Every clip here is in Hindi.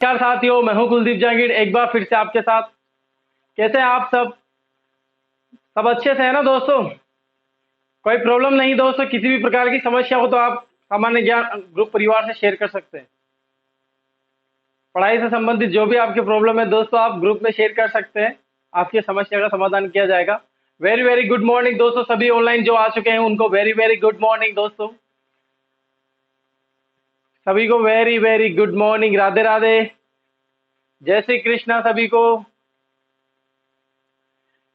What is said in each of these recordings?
नमस्कार साथियों, मैं हूं कुलदीप जहांगीर। एक बार फिर से आपके साथ। कैसे हैं आप सब? सब अच्छे से है ना दोस्तों? कोई प्रॉब्लम नहीं दोस्तों। किसी भी प्रकार की समस्या हो तो आप सामान्य ज्ञान ग्रुप परिवार से शेयर कर सकते हैं। पढ़ाई से संबंधित जो भी आपकी प्रॉब्लम है दोस्तों, आप ग्रुप में शेयर कर सकते हैं। आपकी समस्या का समाधान किया जाएगा। वेरी वेरी गुड मॉर्निंग दोस्तों। सभी ऑनलाइन जो आ चुके हैं उनको वेरी वेरी गुड मॉर्निंग दोस्तों। सभी को very very good morning. Radhe Radhe, जय श्री कृष्णा सभी को।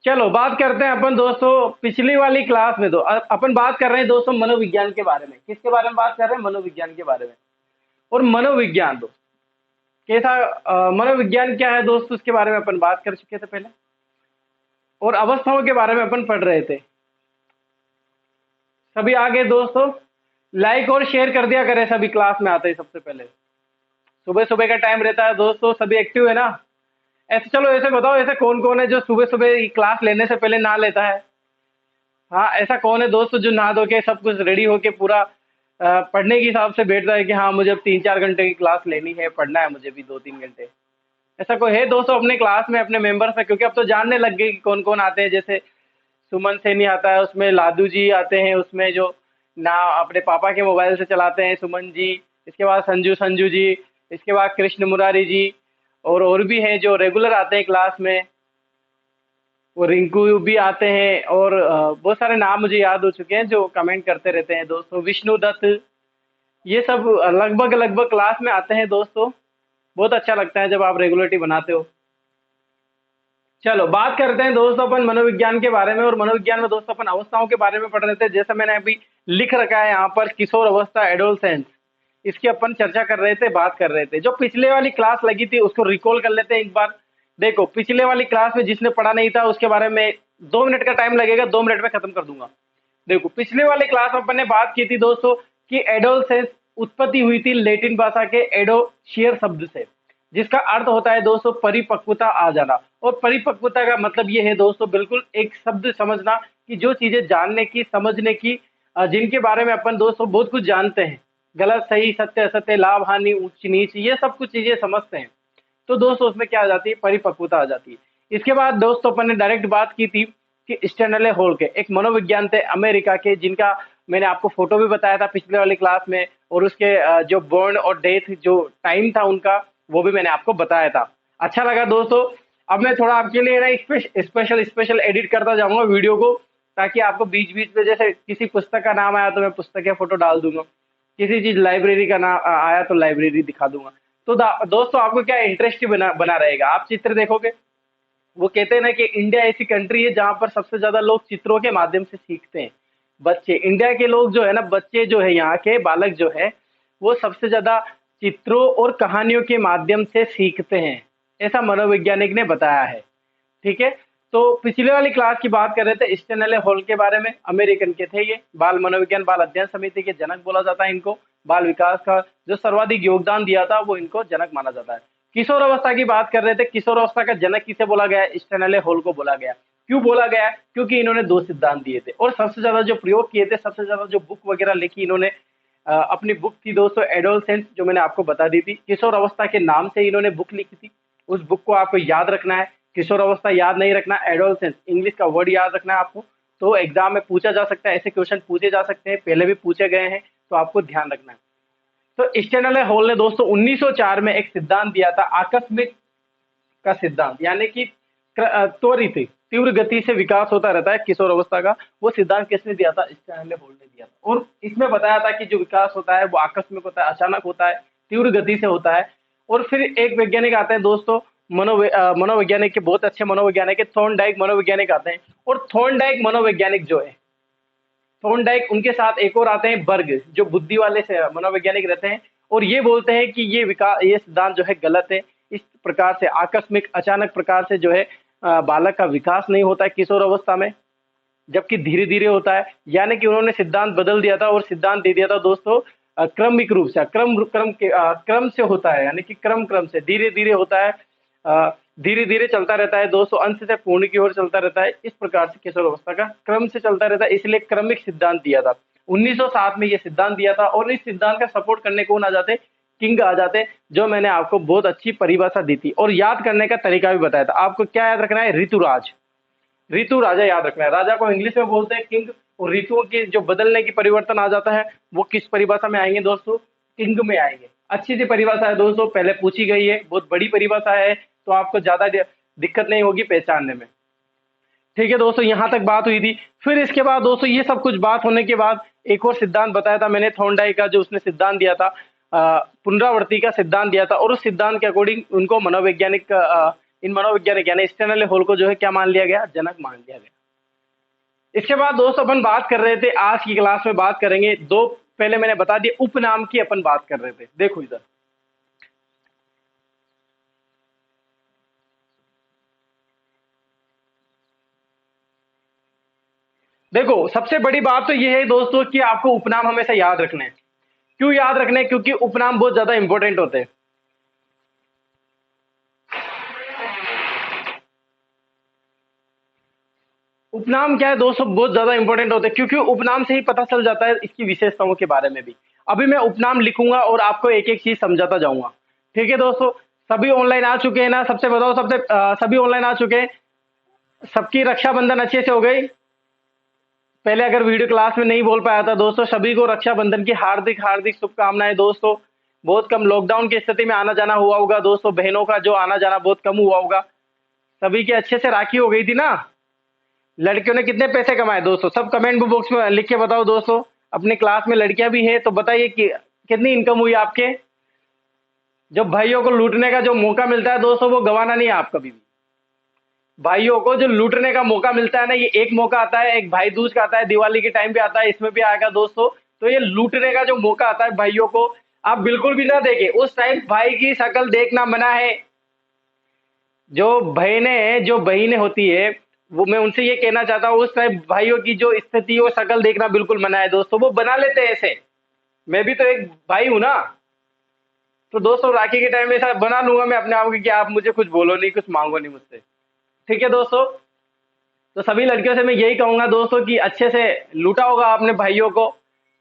चलो बात करते हैं अपन दोस्तों। पिछली वाली क्लास में अपन बात कर रहे हैं दोस्तों मनोविज्ञान के बारे में। किसके बारे में बात कर रहे हैं? मनोविज्ञान के बारे में। और मनोविज्ञान दोस्त कैसा, मनोविज्ञान क्या है दोस्तों, उसके बारे में अपन बात कर चुके थे पहले। और अवस्थाओं के बारे में अपन पढ़ रहे थे। सभी आगे दोस्तों लाइक और शेयर कर दिया करें। सभी क्लास में आते हैं सबसे पहले। सुबह सुबह का टाइम रहता है दोस्तों, सभी एक्टिव है ना? ऐसे चलो ऐसे बताओ, ऐसे कौन कौन है जो सुबह सुबह क्लास लेने से पहले नहा लेता है? हाँ, ऐसा कौन है दोस्तों जो नहा धो के सब कुछ रेडी होके पूरा पढ़ने के हिसाब से बैठता है कि हाँ मुझे अब 3-4 घंटे की क्लास लेनी है, पढ़ना है मुझे भी 2-3 घंटे। ऐसा कोई है दोस्तों अपने क्लास में, अपने मेंबर्स में? क्योंकि अब तो जानने लग गए कि कौन कौन आते हैं। जैसे सुमन सैनी आता है, उसमें लादू जी आते हैं, उसमें जो ना अपने पापा के मोबाइल से चलाते हैं सुमन जी। इसके बाद संजू संजू जी। इसके बाद कृष्ण मुरारी जी। और भी हैं जो रेगुलर आते हैं क्लास में। वो रिंकू भी आते हैं। और बहुत सारे नाम मुझे याद हो चुके हैं जो कमेंट करते रहते हैं दोस्तों। विष्णु दत्त, ये सब लगभग लगभग क्लास में आते हैं दोस्तों। बहुत अच्छा लगता है जब आप रेगुलरिटी बनाते हो। चलो बात करते हैं दोस्तों अपन मनोविज्ञान के बारे में। और मनोविज्ञान में दोस्तों अपन अवस्थाओं के बारे में पढ़ रहे थे। जैसा मैंने अभी लिख रखा है यहाँ पर, किशोर अवस्था, एडोलसेंस, इसकी अपन चर्चा कर रहे थे, बात कर रहे थे। जो पिछले वाली क्लास लगी थी उसको रिकॉल कर लेते हैं एक बार। देखो पिछले वाली क्लास में जिसने पढ़ा नहीं था उसके बारे में 2 मिनट का टाइम लगेगा, 2 मिनट में खत्म कर दूंगा। देखो पिछले वाले क्लास में अपन ने बात की थी दोस्तों कि एडोलसेंस उत्पत्ति हुई थी लैटिन भाषा के एडोशियर शब्द से, जिसका अर्थ होता है दोस्तों परिपक्वता आ जाना। और परिपक्वता का मतलब ये है दोस्तों, बिल्कुल एक शब्द समझना कि जो चीजें जानने की, समझने की, जिनके बारे में अपन दोस्तों बहुत कुछ जानते हैं, गलत सही, सत्य असत्य, लाभ हानि, ऊंच नीच, ये सब कुछ चीजें समझते हैं। तो दोस्तों उसमें क्या आ जाती है? परिपक्वता आ जाती है। इसके बाद दोस्तों अपन ने डायरेक्ट बात की थी कि स्टैनले हॉल के एक मनोविज्ञान थे अमेरिका के, जिनका मैंने आपको फोटो भी बताया था पिछले वाली क्लास में। और उसके जो बर्न और डेथ जो टाइम था उनका, वो भी मैंने आपको बताया था। अच्छा लगा दोस्तों। अब मैं थोड़ा आपके लिए ना स्पेशल स्पेशल एडिट करता जाऊंगा वीडियो को, ताकि आपको बीच बीच में जैसे किसी पुस्तक का नाम आया तो मैं पुस्तक या फोटो डाल दूंगा, किसी चीज लाइब्रेरी का नाम आया तो लाइब्रेरी दिखा दूंगा। तो दोस्तों आपको क्या इंटरेस्ट बना बना रहेगा, आप चित्र देखोगे। वो कहते हैं ना कि इंडिया ऐसी कंट्री है जहां पर सबसे ज्यादा लोग चित्रों के माध्यम से सीखते हैं। बच्चे, इंडिया के लोग जो है ना, बच्चे जो है, यहाँ के बालक जो है, वो सबसे ज्यादा चित्रों और कहानियों के माध्यम से सीखते हैं, ऐसा मनोवैज्ञानिक ने बताया है। ठीक है। तो पिछले वाली क्लास की बात कर रहे थे स्टेनले हॉल के बारे में। अमेरिकन के थे ये। बाल मनोविज्ञान बाल अध्ययन समिति के जनक बोला जाता है इनको। बाल विकास का जो सर्वाधिक योगदान दिया था वो इनको जनक माना जाता है। किशोर अवस्था की बात कर रहे थे। किशोर अवस्था का जनक किसे बोला गया? स्टेनले हॉल को बोला गया। क्यों बोला गया? क्योंकि इन्होंने 2 सिद्धांत दिए थे और सबसे ज्यादा जो प्रयोग किए थे, सबसे ज्यादा जो बुक वगैरह लिखी इन्होंने, अपनी बुक थी दोस्तों एडोलसेंस, जो मैंने आपको बता दी थी। किशोर अवस्था के नाम से इन्होंने बुक लिखी थी। उस बुक को आपको याद रखना है। किशोर अवस्था याद नहीं रखना, एडोलसेंस इंग्लिश का वर्ड याद रखना है आपको। तो एग्जाम में पूछा जा सकता है, ऐसे क्वेश्चन पूछे जा सकते हैं, पहले भी पूछे गए हैं, तो आपको ध्यान रखना है। तो स्टेनले हॉल ने दोस्तों 1904 में एक सिद्धांत दिया था, आकस्मिक का सिद्धांत, यानी कि त्वरित तीव्र गति से विकास होता रहता है किशोर अवस्था का। वो सिद्धांत किसने दिया था? स्टेनले हॉल ने दिया था। और इसमें बताया था कि जो विकास होता है वो आकस्मिक होता है, अचानक होता है, तीव्र गति से होता है। और फिर एक वैज्ञानिक आते हैं दोस्तों, मनोवैज्ञानिक के बहुत अच्छे मनोवैज्ञानिक है, थॉर्नडाइक मनोवैज्ञानिक आते हैं। और थॉर्नडाइक मनोवैज्ञानिक जो है, थॉर्नडाइक, उनके साथ एक और आते हैं बर्ग, जो बुद्धि वाले से मनोवैज्ञानिक रहते हैं। और ये बोलते हैं कि ये सिद्धांत जो है गलत है। इस प्रकार से आकस्मिक, अचानक प्रकार से जो है बालक का विकास नहीं होता है किशोर अवस्था में, जबकि धीरे धीरे होता है। यानी कि उन्होंने सिद्धांत बदल दिया था और सिद्धांत दे दिया था दोस्तों क्रमिक रूप से, क्रम से होता है, यानी कि क्रम क्रम से धीरे धीरे होता है, धीरे धीरे चलता रहता है दोस्तों, अंत से पूर्ण की ओर चलता रहता है। इस प्रकार से किशोर अवस्था का क्रम से चलता रहता है, इसलिए क्रमिक सिद्धांत दिया था। 1907 में यह सिद्धांत दिया था। और इस सिद्धांत का सपोर्ट करने कौन आ जाते? किंग आ जाते हैं, जो मैंने आपको बहुत अच्छी परिभाषा दी थी और याद करने का तरीका भी बताया था। आपको क्या याद रखना है? ऋतुराज, ऋतु राजा याद रखना है। राजा को इंग्लिश में बोलते हैं किंग, और ऋतुओं की जो बदलने की परिवर्तन आ जाता है वो किस परिभाषा में आएंगे दोस्तों? किंग में आएंगे। अच्छी सी परिभाषा है दोस्तों, पहले पूछी गई है, बहुत बड़ी परिभाषा है, तो आपको ज्यादा दिक्कत नहीं होगी पहचानने में। ठीक है दोस्तों, यहां तक बात हुई थी। फिर इसके बाद दोस्तों ये सब कुछ बात होने के बाद एक और सिद्धांत बताया था मैंने, थॉर्नडाइक का, जो उसने सिद्धांत दिया था, पुनरावृत्ति का सिद्धांत दिया था, और उस सिद्धांत के अकॉर्डिंग उनको मनोवैज्ञानिक इन मनोवैज्ञानिक यानी स्टेनले हॉल को जो है क्या मान लिया गया? जनक मान लिया गया। इसके बाद दोस्तों अपन बात कर रहे थे, आज की क्लास में बात करेंगे दो, पहले मैंने बता दिया उपनाम की अपन बात कर रहे थे। देखो इधर, देखो सबसे बड़ी बात तो यह है दोस्तों कि आपको उपनाम हमेशा याद रखने हैं। क्यों याद रखने हैं? क्योंकि उपनाम बहुत ज्यादा इंपॉर्टेंट होते हैं। उपनाम क्या है दोस्तों? बहुत ज्यादा इंपॉर्टेंट होते हैं, क्योंकि उपनाम से ही पता चल जाता है इसकी विशेषताओं के बारे में भी। अभी मैं उपनाम लिखूंगा और आपको एक एक चीज समझाता जाऊंगा। ठीक है दोस्तों, सभी ऑनलाइन आ चुके हैं ना? सबसे बताओ, सभी ऑनलाइन आ चुके हैं? सबकी रक्षाबंधन अच्छे से हो गई? पहले अगर वीडियो क्लास में नहीं बोल पाया था दोस्तों, सभी को रक्षाबंधन की हार्दिक हार्दिक शुभकामनाएं दोस्तों। बहुत कम लॉकडाउन की स्थिति में आना जाना हुआ होगा दोस्तों, बहनों का जो आना जाना बहुत कम हुआ होगा। सभी की अच्छे से राखी हो गई थी ना? लड़कियों ने कितने पैसे कमाए दोस्तों? सब कमेंट बॉक्स में लिख के बताओ दोस्तों। अपने क्लास में लड़कियां भी है तो बताइए कि कितनी इनकम हुई आपके। जो भाइयों को लूटने का जो मौका मिलता है दोस्तों, वो गवाना नहीं है आप कभी भी। भाइयों को जो लूटने का मौका मिलता है ना, ये एक मौका आता है, एक भाई दूज का आता है, दिवाली के टाइम पे आता है, इसमें भी आएगा दोस्तों। तो ये लूटने का जो मौका आता है भाइयों को, आप बिल्कुल भी ना देखें। उस टाइम भाई की शक्ल देखना मना है। जो बहनें होती है, वो मैं उनसे ये कहना चाहता हूँ, उस टाइम भाइयों की जो स्थिति वो शक्ल देखना बिल्कुल मना है दोस्तों। वो बना लेते हैं ऐसे, मैं भी तो एक भाई हूं ना। तो दोस्तों राखी के टाइम में ऐसा बना लूंगा मैं अपने आप को कि आप मुझे कुछ बोलो नहीं, कुछ मांगो नहीं मुझसे। ठीक है दोस्तों, तो सभी लड़कियों से मैं यही कहूंगा दोस्तों कि अच्छे से लूटा होगा आपने भाइयों को।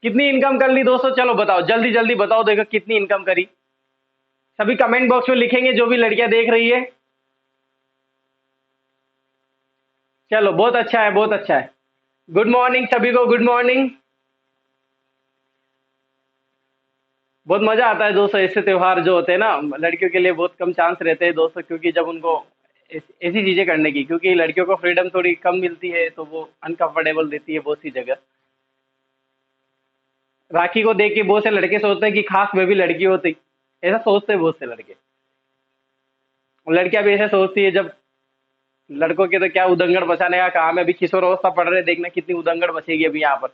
कितनी इनकम कर ली दोस्तों? चलो बताओ, जल्दी जल्दी बताओ, देखो कितनी इनकम करी। सभी कमेंट बॉक्स में लिखेंगे, जो भी लड़कियां देख रही है। चलो बहुत अच्छा है, बहुत अच्छा है। गुड मॉर्निंग सभी को, गुड मॉर्निंग। बहुत मजा आता है दोस्तों, ऐसे त्योहार जो होते हैं ना, लड़कियों के लिए बहुत कम चांस रहते हैं दोस्तों, क्योंकि जब उनको ऐसी चीजें करने की, क्योंकि लड़कियों को फ्रीडम थोड़ी कम मिलती है तो वो अनकंफर्टेबल देती है बहुत सी जगह। राखी को देख के बहुत से लड़के सोचते हैं कि खास मैं भी लड़की होती, ऐसा सोचते हैं बहुत से लड़के। और लड़कियां भी ऐसा सोचती है। जब लड़कों के तो क्या उदंगड़ बचाने का काम है, अभी किशोर अवस्था पढ़ रहे, देखना कितनी उदंगड़ बचेगी अभी यहाँ पर।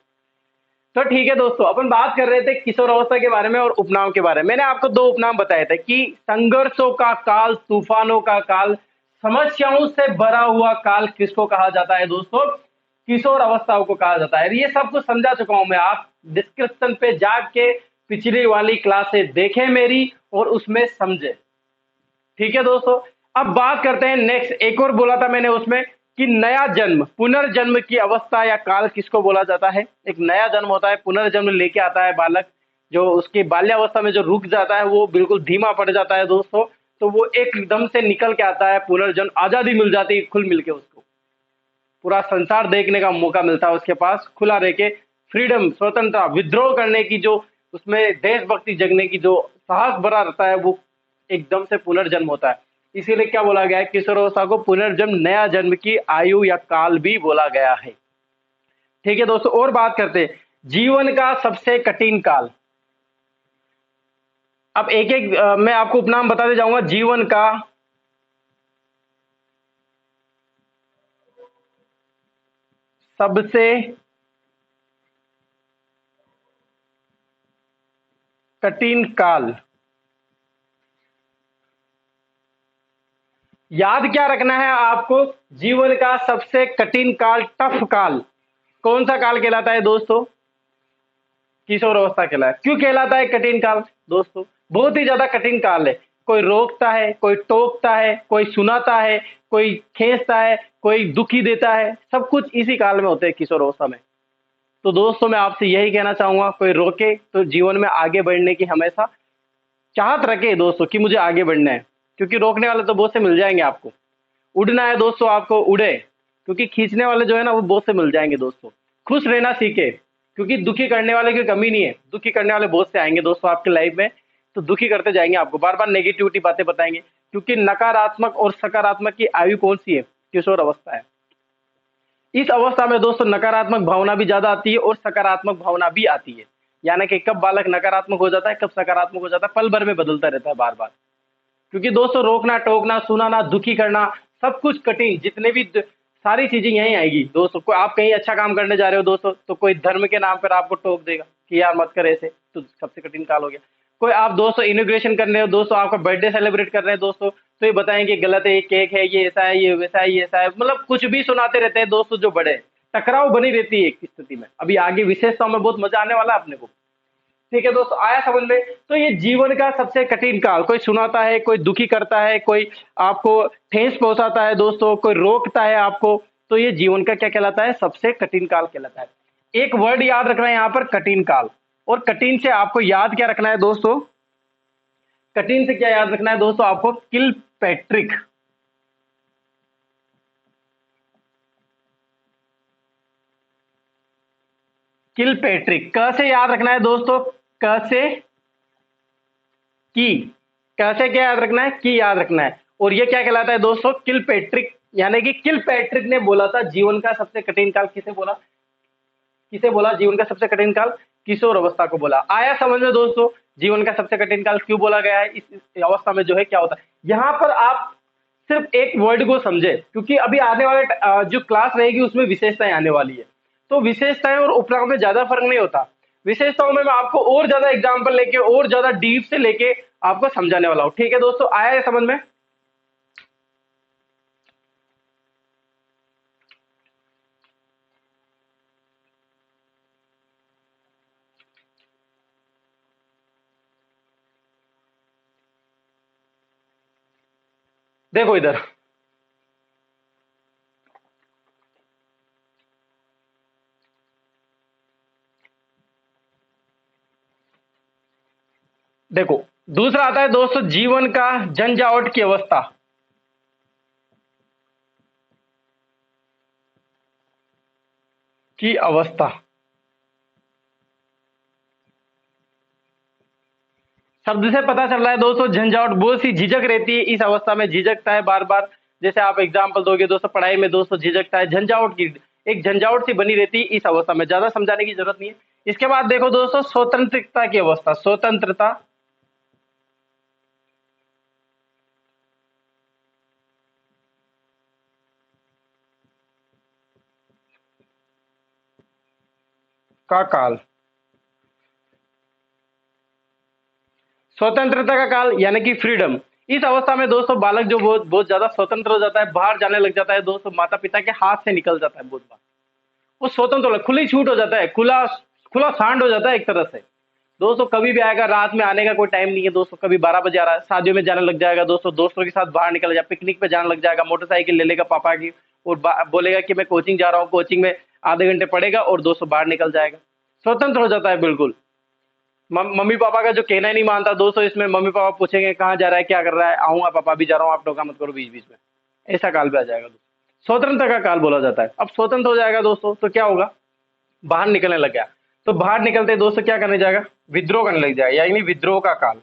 तो ठीक है दोस्तों, अपन बात कर रहे थे किशोर अवस्था के बारे में और उपनाम के बारे में। मैंने आपको दो उपनाम बताए थे कि संघर्षों का काल, तूफानों का काल, समस्याओं से भरा हुआ काल किसको कहा जाता है दोस्तों? किशोर अवस्थाओं को कहा जाता है। ये सब कुछ समझा चुका हूं मैं। आप डिस्क्रिप्शन पे जाके पिछली वाली क्लासें देखें मेरी और उसमें समझे। ठीक है दोस्तों, अब बात करते हैं नेक्स्ट। एक और बोला था मैंने उसमें कि नया जन्म, पुनर्जन्म की अवस्था या काल किसको बोला जाता है? एक नया जन्म होता है, पुनर्जन्म लेके आता है बालक, जो उसकी बाल्यावस्था में जो रुक जाता है वो बिल्कुल धीमा पड़ जाता है दोस्तों, तो वो एकदम से निकल के आता है पुनर्जन्म, आजादी मिल जाती है खुल मिल के उसको। पूरा संसार देखने का मौका मिलता है उसके पास, खुला रह के, फ्रीडम, स्वतंत्रता, विद्रोह करने की जो उसमें देशभक्ति जगने की जो साहस भरा रहता है, वो एकदम से पुनर्जन्म होता है। इसीलिए क्या बोला गया है? किशोरावस्था को पुनर्जन्म, नया जन्म की आयु या काल भी बोला गया है। ठीक है दोस्तों, और बात करते हैं जीवन का सबसे कठिन काल। अब एक एक मैं आपको उपनाम बताते जाऊंगा जीवन का सबसे कठिन काल। याद क्या रखना है आपको? जीवन का सबसे कठिन काल, टफ काल, कौन सा काल कहलाता है दोस्तों? किशोर अवस्था कहलाता है। क्यों कहलाता है कठिन काल दोस्तों? बहुत ही ज्यादा कठिन काल है। कोई रोकता है, कोई टोकता है, कोई सुनाता है, कोई खींचता है, कोई दुखी देता है, सब कुछ इसी काल में होते हैं, किशोर अवस्था में। तो दोस्तों मैं आपसे यही कहना चाहूंगा, कोई रोके तो जीवन में आगे बढ़ने की हमेशा चाहत रखे दोस्तों कि मुझे आगे बढ़ना है, क्योंकि रोकने वाले तो बहुत से मिल जाएंगे आपको। उड़ना है दोस्तों आपको, उड़े, क्योंकि खींचने वाले जो है ना वो बहुत से मिल जाएंगे दोस्तों। खुश रहना सीखे, क्योंकि दुखी करने वाले की कमी नहीं है, दुखी करने वाले बहुत से आएंगे दोस्तों आपकी लाइफ में। तो दुखी करते जाएंगे, आपको बार बार नेगेटिविटी बातें बताएंगे, क्योंकि नकारात्मक और सकारात्मक की आयु कौन सी है? किशोर अवस्था है। इस अवस्था में दोस्तों नकारात्मक भावना भी ज्यादा आती है और सकारात्मक भावना भी आती है। यानी कि कब बालक नकारात्मक हो जाता है, कब सकारात्मक हो जाता है, पल भर में बदलता रहता है बार बार। क्योंकि दोस्तों रोकना, टोकना, सुनाना, दुखी करना, सब कुछ कठिन, जितने भी सारी चीजें यहीं आएगी दोस्तों। को आप कहीं अच्छा काम करने जा रहे हो दोस्तों, तो कोई धर्म के नाम पर आपको टोक देगा कि यार मत कर ऐसे, तो सबसे कठिन काल हो गया। कोई आप दोस्तों इनोग्रेशन कर रहे हो दोस्तों, आपका बर्थडे सेलिब्रेट कर रहे हैं दोस्तों, तो ये बताएंगे गलत है, ये केक है, ये ऐसा है, ये वैसा है, ये ऐसा है, मतलब कुछ भी सुनाते रहते हैं दोस्तों। जो बड़े टकराव बनी रहती है एक स्थिति में। अभी आगे विशेषताओं में बहुत मजा आने वाला है अपने को। ठीक है दोस्तों, आया समझ में? तो ये जीवन का सबसे कठिन काल, कोई सुनाता है, कोई दुखी करता है, कोई आपको ठेस पहुंचाता है दोस्तों, कोई रोकता है आपको, तो ये जीवन का क्या कहलाता है? सबसे कठिन काल कहलाता है। एक वर्ड याद रखना है यहाँ पर, कठिन काल। और कठिन से आपको याद क्या रखना है दोस्तों? कठिन से क्या याद रखना है दोस्तों आपको? किल पैट्रिक। किल पैट्रिक, क से याद रखना है दोस्तों, क से की, कैसे क्या याद रखना है? की याद रखना है। और ये क्या कहलाता है दोस्तों? किल पैट्रिक। यानी कि किल पैट्रिक ने बोला था जीवन का सबसे कठिन काल किसे बोला? किसे बोला जीवन का सबसे कठिन काल? किशोर अवस्था को बोला। आया समझ में दोस्तों? जीवन का सबसे कठिन काल क्यों बोला गया है? इस अवस्था में जो है क्या होता है, यहाँ पर आप सिर्फ एक वर्ड को समझे, क्योंकि अभी आने वाले जो क्लास रहेगी उसमें विशेषताएं आने वाली है। तो विशेषताएं और उपनाम में ज्यादा फर्क नहीं होता। विशेषताओं में मैं आपको और ज्यादा एग्जाम्पल लेके और ज्यादा डीप से लेके आपको समझाने वाला हूं। ठीक है दोस्तों, आया है समझ में? देखो इधर, देखो दूसरा आता है दोस्तों जीवन का झंझावट की अवस्था। की अवस्था शब्द से पता चल रहा है दोस्तों, झंझावट, बहुत सी झिझक रहती है इस अवस्था में, झिझकता है बार बार। जैसे आप एग्जाम्पल दोगे दोस्तों, पढ़ाई में दोस्तों झिझकता है, झंझावट की, एक झंझावट सी बनी रहती है इस अवस्था में, ज्यादा समझाने की जरूरत नहीं है। इसके बाद देखो दोस्तों स्वतंत्रता की अवस्था। स्वतंत्रता का काल। स्वतंत्रता का काल यानी कि फ्रीडम। इस अवस्था में दोस्तों बालक जो बहुत बहुत ज्यादा स्वतंत्र हो जाता है, बाहर जाने लग जाता है दोस्तों, माता पिता के हाथ से निकल जाता है बहुत बार। वो स्वतंत्र, खुली छूट हो जाता है, खुला खुला सांड हो जाता है एक तरह से दोस्तों। कभी भी आएगा, रात में आने का कोई टाइम नहीं है दोस्तों। कभी 12 बजे आ रहा है, शादियों में जाने लग जाएगा दोस्तों, दोस्तों के साथ बाहर निकल जाए, पिकनिक पे जाने लग जाएगा, मोटरसाइकिल ले लेगा पापा की और बोलेगा कि मैं कोचिंग जा रहा हूँ, कोचिंग में आधे घंटे पढ़ेगा और दोस्तों बाहर निकल जाएगा। स्वतंत्र हो जाता है बिल्कुल। मम्मी पापा का जो कहना ही नहीं मानता दोस्तों। इसमें मम्मी पापा पूछेंगे कहाँ जा रहा है, क्या कर रहा है, आऊंगा पापा, भी जा रहा हूँ, आप टोका मत करो बीच बीच में। ऐसा काल भी आ जाएगा दोस्तों, स्वतंत्रता का काल बोला जाता है। अब स्वतंत्र हो जाएगा दोस्तों तो क्या होगा? बाहर निकलने लग गया, तो बाहर निकलते दोस्तों क्या करने जाएगा? विद्रोह करने लग जाएगा, यानी विद्रोह का काल।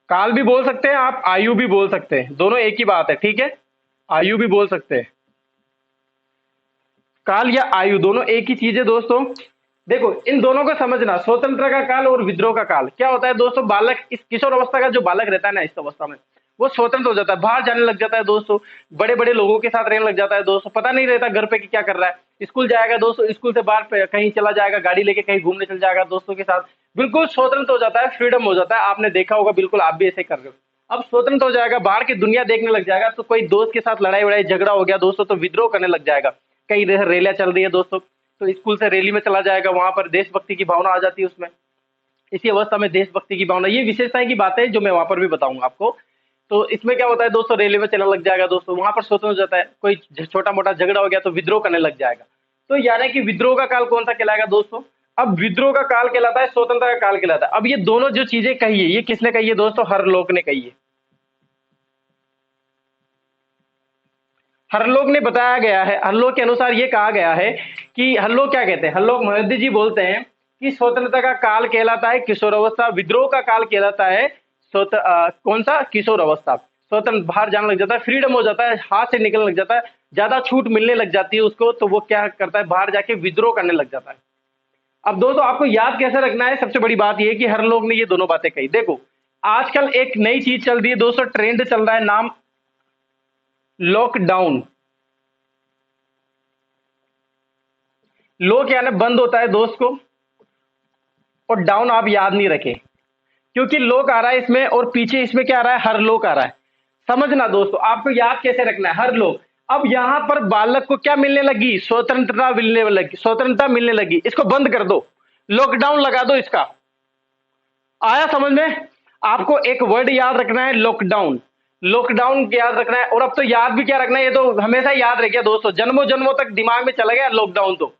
काल भी बोल सकते हैं आप, आयु भी बोल सकते हैं, दोनों एक ही बात है। ठीक है, आयु भी बोल सकते हैं, काल या आयु दोनों एक ही चीज है दोस्तों। देखो इन दोनों को समझना, स्वतंत्र का काल और विद्रोह का काल। क्या होता है दोस्तों, बालक, इस किशोर अवस्था का जो बालक रहता है ना, इस अवस्था में वो स्वतंत्र हो जाता है, बाहर जाने लग जाता है दोस्तों, बड़े बड़े लोगों के साथ रहने लग जाता है दोस्तों। पता नहीं रहता घर पे कि क्या कर रहा है। स्कूल जाएगा दोस्तों, स्कूल से बाहर कहीं चला जाएगा, गाड़ी लेके कहीं घूमने चल जाएगा दोस्तों के साथ, बिल्कुल स्वतंत्र हो जाता है, फ्रीडम हो जाता है। आपने देखा होगा, बिल्कुल आप भी ऐसे कर रहे हो। अब स्वतंत्र हो जाएगा, बाहर की दुनिया देखने लग जाएगा, तो कोई दोस्त के साथ लड़ाई वड़ाई झगड़ा हो गया दोस्तों, तो विद्रोह करने लग जाएगा। कई रैलियां चल रही है दोस्तों, तो स्कूल से रैली में चला जाएगा, वहां पर देशभक्ति की भावना आ जाती है उसमें। इसी अवस्था में देशभक्ति की भावना, ये विशेषताएं की बातें जो मैं वहां पर भी बताऊंगा आपको। तो इसमें क्या होता है दोस्तों, रैली में चलने लग जाएगा दोस्तों, वहां पर स्वतंत्र हो जाता है। कोई छोटा मोटा झगड़ा हो गया तो विद्रोह करने लग जाएगा। तो यानी कि विद्रोह का काल कौन सा कहलाएगा दोस्तों? अब विद्रोह का काल कहलाता है, स्वतंत्रता का काल कहलाता है। अब ये दोनों जो चीजें कही है, ये किसने कही है दोस्तों? हरलोक ने कही है। हरलोक ने बताया गया है, हरलोक के अनुसार ये कहा गया है कि हरलोक क्या कहते हैं, हरलोक मोहद्दी जी बोलते हैं कि स्वतंत्रता का काल कहलाता है किशोर अवस्था, विद्रोह का काल कहलाता है कौन सा? किशोर अवस्था। स्वतंत्र, बाहर जाने लग जाता है, फ्रीडम हो जाता है, हाथ से निकलने लग जाता है, ज्यादा छूट मिलने लग जाती है उसको, तो वो क्या करता है? बाहर जाके विद्रोह करने लग जाता है। अब दोस्तों आपको याद कैसे रखना है? सबसे बड़ी बात यह कि हरलोक ने ये दोनों बातें कही। देखो आजकल एक नई चीज चल रही है दोस्तों, ट्रेंड चल रहा है, नाम लॉकडाउन। लॉक यानी बंद होता है दोस्त को, और डाउन आप याद नहीं रखें, क्योंकि लॉक आ रहा है इसमें और पीछे इसमें क्या आ रहा है? हर लोक आ रहा है। समझना दोस्तों, आपको याद कैसे रखना है? हर लोक। अब यहां पर बालक को क्या मिलने लगी? स्वतंत्रता मिलने लगी, स्वतंत्रता मिलने लगी। इसको बंद कर दो, लॉकडाउन लगा दो इसका। आया समझ में? आपको एक वर्ड याद रखना है, लॉकडाउन। लॉकडाउन याद रखना है, और अब तो याद भी क्या रखना है, ये तो हमेशा याद रह गया दोस्तों, जन्मों जन्मों तक दिमाग में चला गया लॉकडाउन। तो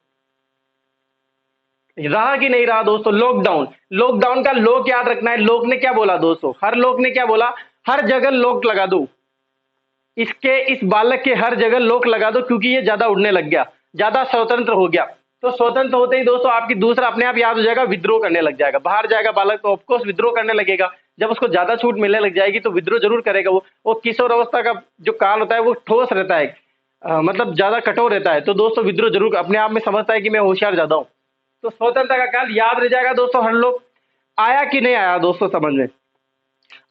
रहा कि नहीं रहा दोस्तों? लॉकडाउन। लॉकडाउन का लोक याद रखना है। लोक ने क्या बोला दोस्तों? हर लोक ने क्या बोला? हर जगह लोक लगा दो, इसके इस बालक के हर जगह लोक लगा दो, क्योंकि ये ज्यादा उड़ने लग गया, ज्यादा स्वतंत्र हो गया। तो स्वतंत्र होते ही दोस्तों आपकी दूसरा अपने आप याद हो जाएगा, विद्रोह करने लग जाएगा, बाहर जाएगा बालक, तो ऑफकोर्स विद्रोह करने लगेगा। जब उसको ज्यादा छूट मिलने लग जाएगी तो विद्रोह जरूर करेगा वो किशोर अवस्था का जो काल होता है वो ठोस रहता है, मतलब ज्यादा कठोर रहता है, तो दोस्तों विद्रोह जरूर अपने आप में समझता है कि मैं होशियार ज्यादा हूं। तो स्वतंत्रता का काल याद रह जाएगा दोस्तों। हर लोग आया कि नहीं आया दोस्तों समझ में?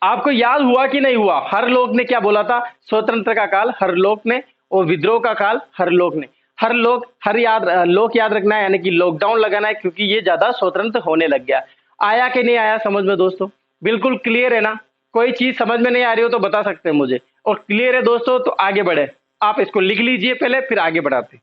आपको याद हुआ कि नहीं हुआ? हर लोग ने क्या बोला था? स्वतंत्र का काल हर लोग ने, और विद्रोह का काल हर लोग ने। हर लोग, हर याद, लोक याद रखना है, यानी कि लॉकडाउन लगाना है, क्योंकि ये ज्यादा स्वतंत्र होने लग गया। आया कि नहीं आया समझ में दोस्तों? बिल्कुल क्लियर है ना? कोई चीज समझ में नहीं आ रही हो तो बता सकते हैं मुझे, और क्लियर है दोस्तों तो आगे बढ़े। आप इसको लिख लीजिए पहले, फिर आगे बढ़ाते।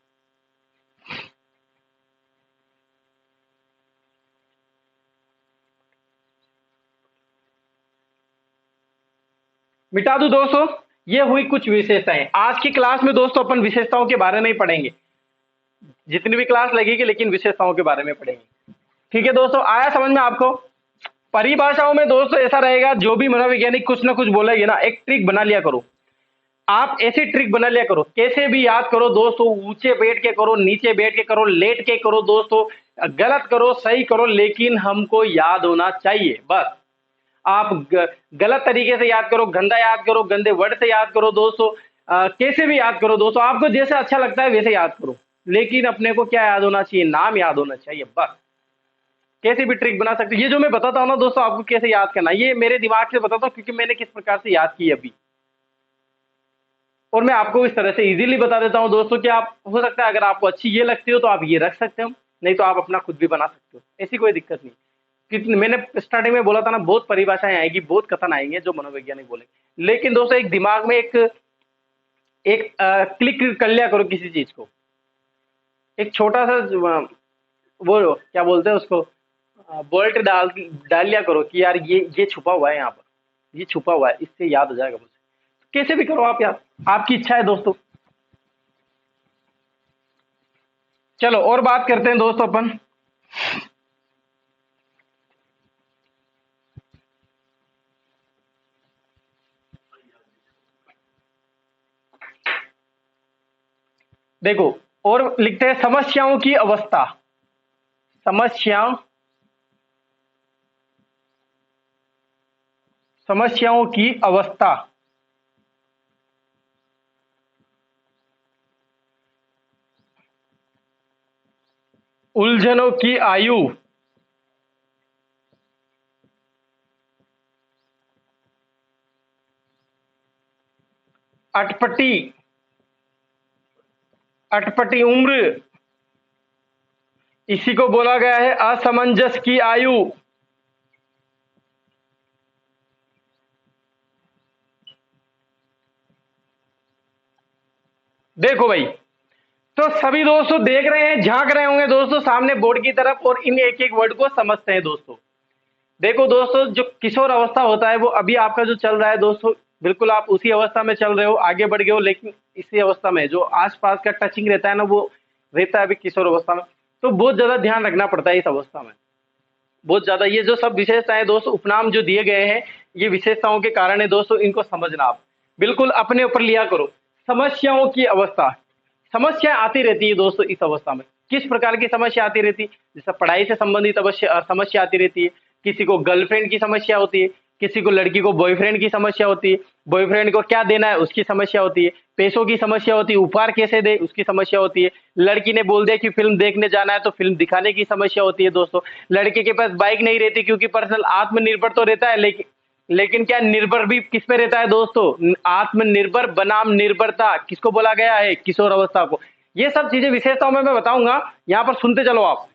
मिटा दूं दोस्तों? ये हुई कुछ विशेषताएं। आज की क्लास में दोस्तों अपन विशेषताओं के बारे में ही पढ़ेंगे, जितनी भी क्लास लगेगी, लेकिन विशेषताओं के बारे में पढ़ेंगे। ठीक है दोस्तों, आया समझ में आपको? परिभाषाओं में दोस्तों ऐसा रहेगा, जो भी मनोवैज्ञानिक कुछ ना कुछ बोलेगी ना, एक ट्रिक बना लिया करो। आप ऐसी ट्रिक बना लिया करो, कैसे भी याद करो दोस्तों, ऊंचे बैठ के करो, नीचे बैठ के करो, लेट के करो दोस्तों, गलत करो सही करो, लेकिन हमको याद होना चाहिए बस। आप गलत तरीके से याद करो, गंदा याद करो, गंदे वर्ड से याद करो दोस्तों, कैसे भी याद करो दोस्तों, आपको जैसे अच्छा लगता है वैसे याद करो, लेकिन अपने को क्या याद होना चाहिए? नाम याद होना चाहिए बस। कैसे भी ट्रिक बना सकते, ये जो मैं बताता हूँ ना दोस्तों आपको कैसे याद करना, ये मेरे दिमाग से बताता हूँ, क्योंकि मैंने किस प्रकार से याद की अभी, और मैं आपको इस तरह से इजीली बता देता हूँ दोस्तों कि आप, हो सकता है अगर आपको अच्छी ये लगती हो तो आप ये रख सकते हो, नहीं तो आप अपना खुद भी बना सकते हो, ऐसी कोई दिक्कत नहीं। कितने, मैंने स्टार्टिंग में बोला था ना, बहुत परिभाषाएं आएगी, बहुत कथन आएंगे जो मनोवैज्ञानिक बोलेंगे, लेकिन दोस्तों एक दिमाग में एक एक क्लिक कर लिया करो किसी चीज को, एक छोटा सा वो क्या बोलते हैं उसको, बोल्ट डाल डाल लिया करो कि यार ये छुपा हुआ है यहाँ पर, ये छुपा हुआ है, इससे याद हो जाएगा मुझे। कैसे भी करो आप यार, आपकी इच्छा है दोस्तों। चलो और बात करते हैं दोस्तों अपन। देखो और लिखते हैं समस्याओं की अवस्था। समस्याओं समस्याओं की अवस्था। उलझनों की आयु। अटपटी, अटपटी उम्र, इसी को बोला गया है असमंजस की आयु। देखो भाई, तो सभी दोस्तों देख रहे हैं, झांक रहे होंगे दोस्तों सामने बोर्ड की तरफ, और इन एक एक वर्ड को समझते हैं दोस्तों। देखो दोस्तों, जो किशोर अवस्था होता है वो अभी आपका जो चल रहा है दोस्तों, बिल्कुल आप उसी अवस्था में चल रहे हो, आगे बढ़ गए हो, लेकिन इसी अवस्था में जो आसपास का टचिंग रहता है ना, वो रहता है अभी किशोर अवस्था में, तो बहुत ज्यादा ध्यान रखना पड़ता है इस अवस्था में। बहुत ज्यादा ये जो सब विशेषताएं दोस्तों, उपनाम जो दिए गए हैं, ये विशेषताओं के कारण है दोस्तों, इनको समझना आप बिल्कुल अपने ऊपर लिया करो। समस्याओं की अवस्था, समस्या आती रहती है दोस्तों इस अवस्था में। किस प्रकार की समस्या आती रहती है? जैसे पढ़ाई से संबंधित अवश्य समस्या आती रहती है, किसी को गर्लफ्रेंड की समस्या होती है, किसी को लड़की को बॉयफ्रेंड की समस्या होती है, बॉयफ्रेंड को क्या देना है उसकी समस्या होती है, पैसों की समस्या होती है, उपहार कैसे दे उसकी समस्या होती है, लड़की ने बोल दिया कि फिल्म देखने जाना है तो फिल्म दिखाने की समस्या होती है दोस्तों, लड़के के पास बाइक नहीं रहती क्योंकि पर्सनल आत्मनिर्भर तो रहता है, लेकिन क्या निर्भर भी किस पे रहता है दोस्तों? आत्मनिर्भर बनाम निर्भरता किसको बोला गया है? किशोर अवस्था को। ये सब चीजें विशेषताओं में मैं बताऊंगा, यहाँ पर सुनते चलो आप।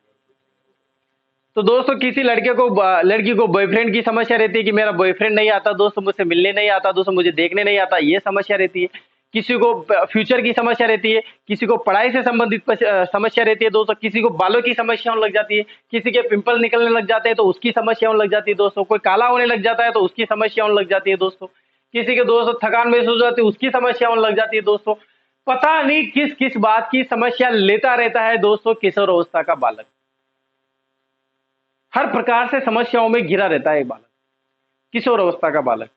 तो दोस्तों किसी लड़की को बॉयफ्रेंड की समस्या रहती है कि मेरा बॉयफ्रेंड नहीं आता दोस्तों, मुझसे मिलने नहीं आता दोस्तों, मुझे देखने नहीं आता, ये समस्या रहती है। किसी को फ्यूचर की समस्या रहती है, किसी को पढ़ाई से संबंधित समस्या रहती है दोस्तों, किसी को बालों की समस्या होने लग जाती है, किसी के पिंपल निकलने लग जाते हैं तो उसकी समस्या होने लग जाती है दोस्तों, कोई काला होने लग जाता है तो उसकी समस्या होने लग जाती है दोस्तों, किसी के दोस्तों थकान महसूस हो जाती है उसकी समस्या होने लग जाती है दोस्तों। पता नहीं किस किस बात की समस्या लेता रहता है दोस्तों किशोर अवस्था का बालक। हर प्रकार से समस्याओं में घिरा रहता है बालक, किशोर अवस्था का बालक।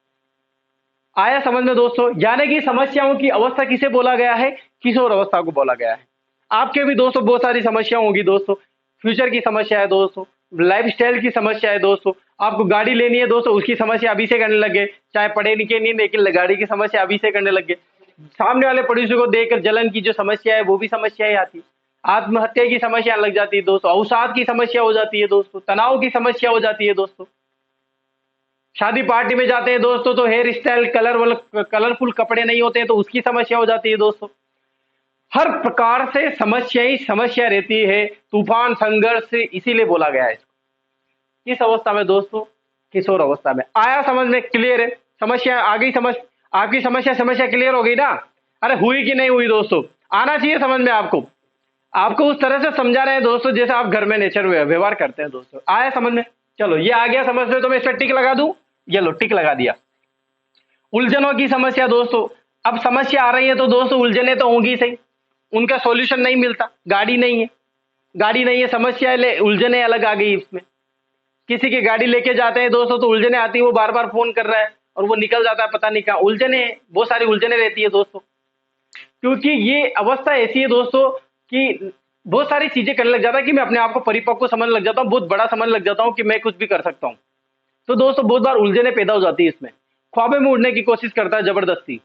आया समझ में दोस्तों? यानी कि समस्याओं की अवस्था किसे बोला गया है? किशोर अवस्था को बोला गया है। आपके भी दोस्तों बहुत सारी समस्या होगी दोस्तों, फ्यूचर की समस्या है दोस्तों, लाइफस्टाइल की समस्या है दोस्तों, आपको गाड़ी लेनी है दोस्तों उसकी समस्या अभी से करने लगे, चाहे पढ़े लिखे नहीं लेकिन गाड़ी की समस्या अभी से करने लगे। सामने वाले पड़ोसी को देखकर जलन की जो समस्या है वो भी समस्या ही आती है। आत्महत्या की समस्या लग जाती है दोस्तों, अवसाद की समस्या हो जाती है दोस्तों, तनाव की समस्या हो जाती है दोस्तों। शादी पार्टी में जाते हैं दोस्तों तो हेयर स्टाइल कलरफुल कपड़े नहीं होते हैं तो उसकी समस्या हो जाती है दोस्तों। हर प्रकार से समस्या ही समस्या रहती है, तूफान संघर्ष, इसीलिए बोला गया है इस अवस्था में दोस्तों, किशोर अवस्था में। आया समझ में? क्लियर है? समस्या आ गई समझ? आपकी समस्या क्लियर हो गई ना? अरे हुई कि नहीं हुई दोस्तों? आना चाहिए समझ में आपको। आपको उस तरह से समझा रहे हैं दोस्तों जैसे आप घर में नेचर व्यवहार करते हैं दोस्तों। आया समझ में? चलो ये आ गया समझ में तो मैं इस पर टिक लगा दूं। ये लो टिक लगा दिया। उलझनों की समस्या दोस्तों, अब समस्या आ रही है तो दोस्तों उलझने तो होंगी सही, उनका सॉल्यूशन नहीं मिलता। गाड़ी नहीं है समस्या है, उलझने अलग आ गई इसमें। किसी की गाड़ी लेके जाते हैं दोस्तों तो उलझने आती है, वो बार बार फोन कर रहा है और वो निकल जाता है पता नहीं कहाँ। उलझने, बहुत सारी उलझने रहती है दोस्तों, क्योंकि ये अवस्था ऐसी है दोस्तों कि बहुत सारी चीजें करने लग जाता है कि मैं अपने आप को परिपक्व समझने लग जाता हूँ, बहुत बड़ा समझने लग जाता हूँ कि मैं कुछ भी कर सकता हूँ। तो दोस्तों बहुत बार उलझने पैदा हो जाती है इसमें। ख्वाबे में उड़ने की कोशिश करता है जबरदस्ती,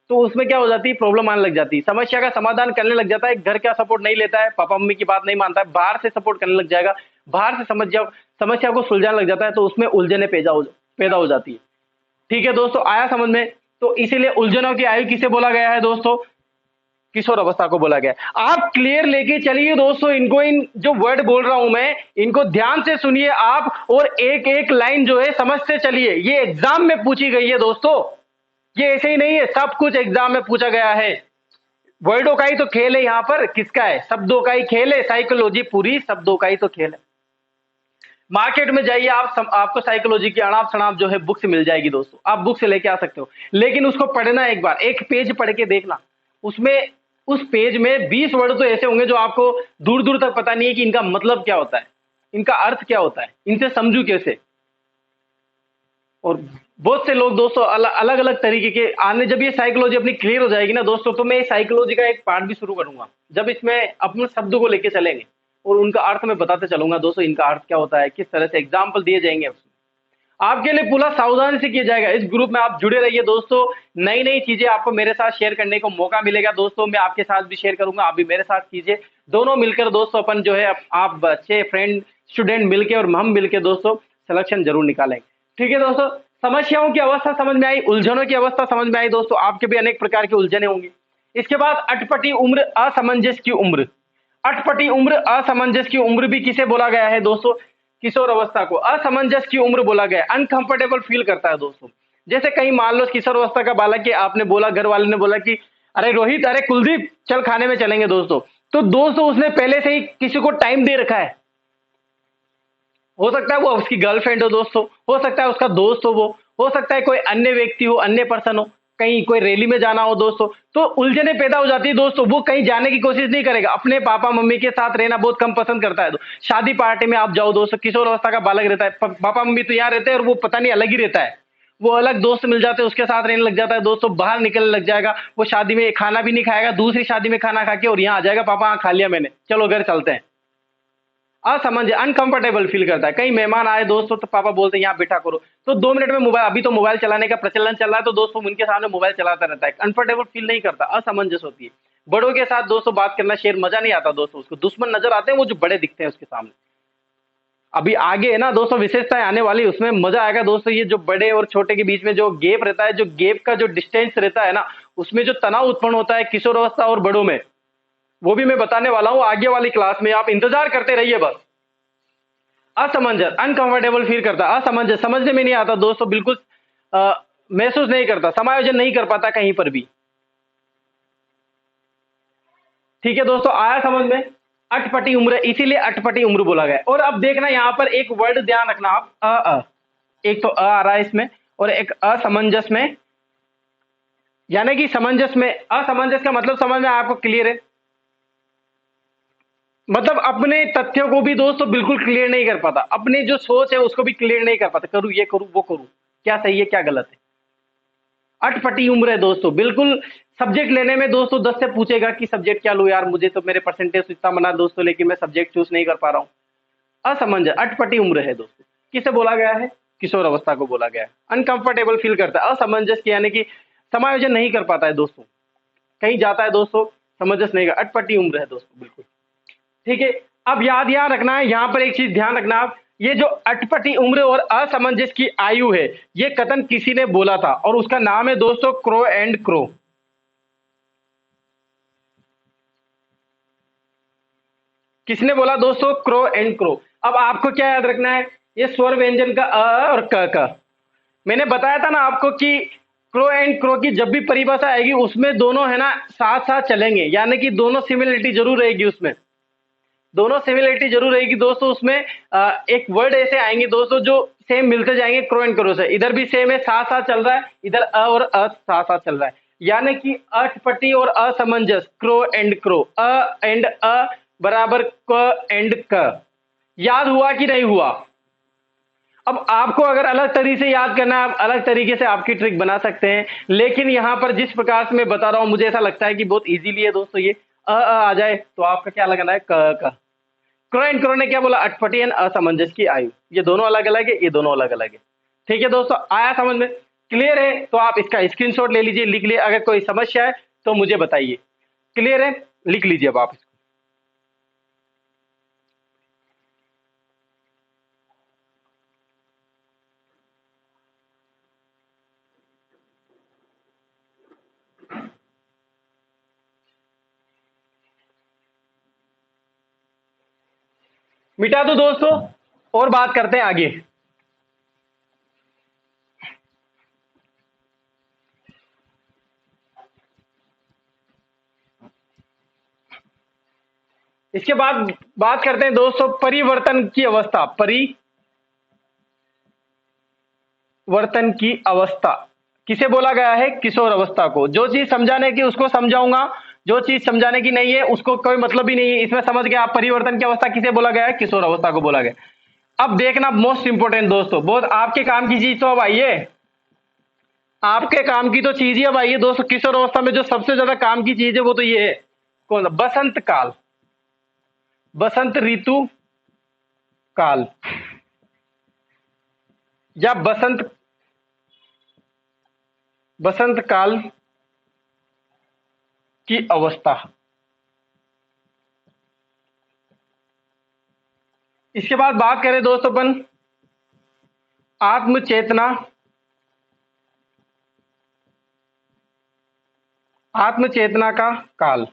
तो उसमें क्या हो जाती है? प्रॉब्लम आने लग जाती है। समस्या का समाधान करने लग जाता है, घर का सपोर्ट नहीं लेता है, पापा मम्मी की बात नहीं मानता है, बाहर से सपोर्ट करने लग जाएगा, बाहर से समस्या को सुलझाने लग जाता है, तो उसमें उलझने पैदा हो जाती है। ठीक है दोस्तों, आया समझ में? तो इसीलिए उलझनों की आयु किसे बोला गया है दोस्तों? किशोर अवस्था को बोला गया है। आप क्लियर लेके चलिए दोस्तों, इनको, इन जो वर्ड बोल रहा हूं मैं, इनको ध्यान से सुनिए आप और एक एक लाइन जो है समझते चलिए। ये एग्जाम में पूछी गई है दोस्तों, ये ऐसे ही नहीं है, सब कुछ एग्जाम में पूछा गया है। वर्डों का ही तो खेल है यहाँ पर, किसका है? शब्दों का ही खेल है। साइकोलॉजी पूरी शब्दों का ही तो खेल है। मार्केट में जाइए आप, आपको साइकोलॉजी की अनाप शनाप जो है बुक्स मिल जाएगी दोस्तों, आप बुक से लेके आ सकते हो, लेकिन उसको पढ़ना एक बार, एक पेज पढ़ के देखना। उसमें उस पेज में 20 वर्ड तो ऐसे होंगे जो आपको दूर दूर तक पता नहीं है कि इनका मतलब क्या होता है, इनका अर्थ क्या होता है, इनसे समझू कैसे। और बहुत से लोग दोस्तों अलग अलग तरीके के आने, जब ये साइकोलॉजी अपनी क्लियर हो जाएगी ना दोस्तों, तो मैं साइकोलॉजी का एक पार्ट भी शुरू करूंगा, जब इसमें अपने शब्दों को लेके चलेंगे और उनका अर्थ मैं बताते चलूंगा दोस्तों, इनका अर्थ क्या होता है, किस तरह से एग्जाम्पल दिए जाएंगे उसमें। आपके लिए पूरा सावधानी से किया जाएगा। इस ग्रुप में आप जुड़े रहिए दोस्तों, नई नई चीजें आपको मेरे साथ शेयर करने को मौका मिलेगा दोस्तों, मैं आपके साथ भी शेयर करूंगा, आप भी मेरे साथ कीजिए, दोनों मिलकर दोस्तों अपन जो है आप बच्चे फ्रेंड स्टूडेंट मिलके और हम मिलके दोस्तों सिलेक्शन जरूर निकालेंगे। ठीक है दोस्तों, समस्याओं की अवस्था समझ में आई, उलझनों की अवस्था समझ में आई दोस्तों, आपके भी अनेक प्रकार के उलझने होंगे। इसके बाद अटपटी उम्र, असमंजस की उम्र। अटपटी उम्र, असमंजस की उम्र भी किसे बोला गया है दोस्तों? किशोर अवस्था को असमंजस की उम्र बोला गया। अनकंफर्टेबल फील करता है दोस्तों, जैसे कहीं मान लो किशोर अवस्था का बालक के आपने बोला, घर वाले ने बोला कि अरे रोहित, अरे कुलदीप, चल खाने में चलेंगे दोस्तों, तो दोस्तों उसने पहले से ही किसी को टाइम दे रखा है। हो सकता है वो उसकी गर्लफ्रेंड हो दोस्तों, हो सकता है उसका दोस्त हो, वो हो सकता है कोई अन्य व्यक्ति हो, अन्य पर्सन हो, कहीं कोई रैली में जाना हो दोस्तों, तो उलझने पैदा हो जाती है दोस्तों। वो कहीं जाने की कोशिश नहीं करेगा, अपने पापा मम्मी के साथ रहना बहुत कम पसंद करता है। शादी पार्टी में आप जाओ दोस्तों, किशोर अवस्था का बालक रहता है, पापा मम्मी तो यहाँ रहते हैं और वो पता नहीं अलग ही रहता है। वो अलग दोस्त मिल जाते हैं, उसके साथ रहने लग जाता है दोस्तों, बाहर निकलने लग जाएगा। वो शादी में खाना भी नहीं खाएगा, दूसरी शादी में खाना खा के और यहाँ आ जाएगा, पापा हाँ खा लिया मैंने, चलो घर चलते हैं। असमंजस, अनकंफर्टेबल फील करता है। कहीं मेहमान आए दोस्तों तो पापा बोलते हैं यहाँ बैठा करो, तो 2 मिनट में मोबाइल, अभी तो मोबाइल चलाने का प्रचलन चल रहा है तो दोस्तों उनके सामने मोबाइल चलाता रहता है, कंफर्टेबल फील नहीं करता, असमंजस होती है। बड़ों के साथ दोस्तों बात करना, शेयर मजा नहीं आता दोस्तों, उसको दुश्मन नजर आते हैं वो जो बड़े दिखते हैं उसके सामने। अभी आगे है ना दोस्तों विशेषताएं आने वाली, उसमें मजा आएगा दोस्तों। ये जो बड़े और छोटे के बीच में जो गैप रहता है, जो गैप का जो डिस्टेंस रहता है ना, उसमें जो तनाव उत्पन्न होता है किशोर अवस्था और बड़ों में, वो भी मैं बताने वाला हूं आगे वाली क्लास में, आप इंतजार करते रहिए बस। असमंजस, अनकंफर्टेबल फील करता, असमंजस, समझने में नहीं आता दोस्तों, बिल्कुल महसूस नहीं करता, समायोजन नहीं कर पाता कहीं पर भी। ठीक है दोस्तों, आया समझ में? अटपटी उम्र, इसीलिए अटपटी उम्र बोला गया। और अब देखना यहां पर एक वर्ड ध्यान रखना आप, एक तो आ रहा है इसमें और एक असमंजस में, यानी कि समंजस में, असमंजस का मतलब समझ में आपको क्लियर है? मतलब अपने तथ्यों को भी दोस्तों बिल्कुल क्लियर नहीं कर पाता, अपने जो सोच है उसको भी क्लियर नहीं कर पाता, करूं ये करूं वो करूं, क्या सही है क्या गलत है। अटपटी उम्र है दोस्तों, बिल्कुल। सब्जेक्ट लेने में दोस्तों 10 से पूछेगा कि सब्जेक्ट क्या लूं यार, मुझे तो मेरे परसेंटेज इतना बना दोस्तों, लेकिन मैं सब्जेक्ट चूज नहीं कर पा रहा हूं। असमंजस, अटपटी उम्र है दोस्तों, किसे बोला गया है? किशोर अवस्था को बोला गया है। अनकंफर्टेबल फील करता है, असमंजस यानी कि समायोजन नहीं कर पाता है दोस्तों, कहीं जाता है दोस्तों समंजस नहीं कर, अटपटी उम्र है दोस्तों बिल्कुल। ठीक है, अब याद यहाँ रखना है, यहां पर एक चीज ध्यान रखना आप, ये जो अटपटी उम्र और असमंजस की आयु है, ये कथन किसी ने बोला था और उसका नाम है दोस्तों क्रो एंड क्रो। किसने बोला दोस्तों? Crow and crow. अब आपको क्या याद रखना है, ये स्वर व्यंजन का अ और क का, मैंने बताया था ना आपको कि क्रो एंड क्रो की जब भी परिभाषा आएगी उसमें दोनों है ना साथ साथ चलेंगे, यानी कि दोनों सिमिलरिटी जरूर रहेगी उसमें, दोनों सिमिलरिटी जरूर रहेगी दोस्तों उसमें। एक वर्ड ऐसे आएंगे दोस्तों जो सेम मिलते जाएंगे क्रो एंड क्रो से, इधर भी सेम है साथ साथ चल रहा है, इधर अ और अ साथ साथ चल रहा है, यानी कि अटपटी और असमंजस, crow and crow, a and अ बराबर क एंड क। याद हुआ कि नहीं हुआ? अब आपको अगर अलग तरीके से याद करना है, आप अलग तरीके से आपकी ट्रिक बना सकते हैं, लेकिन यहां पर जिस प्रकार से मैं बता रहा हूं मुझे ऐसा लगता है कि बहुत इजीली है दोस्तों, ये आ जाए तो आपका क्या लगना है? क का। क्रो एंड क्रो ने क्या बोला? अटपटी एंड असमंजस की आयु, ये दोनों अलग अलग है, ये दोनों अलग अलग है। ठीक है दोस्तों, आया समझ में? क्लियर है? तो आप इसका स्क्रीनशॉट ले लीजिए, लिख लिए, अगर कोई समस्या है तो मुझे बताइए। क्लियर है? लिख लीजिए अब आप इसको। मिटा दो दोस्तों और बात करते हैं आगे। इसके बाद बात करते हैं दोस्तों परिवर्तन की अवस्था, परिवर्तन की अवस्था किसे बोला गया है? किशोर अवस्था को। जो चीज समझाने की उसको समझाऊंगा, जो चीज समझाने की नहीं है उसको कोई मतलब ही नहीं है, इसमें समझ गया आप? परिवर्तन की अवस्था किसे बोला गया है? किशोर अवस्था को बोला गया। अब देखना मोस्ट इंपोर्टेंट दोस्तों, बहुत आपके काम की चीज तो अब आइए, आपके काम की तो चीज ही अब आइए दोस्तों। किशोर अवस्था में जो सबसे ज्यादा काम की चीज है वो तो ये है, कौन सा? बसंत काल, बसंत ऋतु काल, या बसंत, बसंत काल की अवस्था। इसके बाद बात करें दोस्तों अपन आत्मचेतना, आत्मचेतना का काल।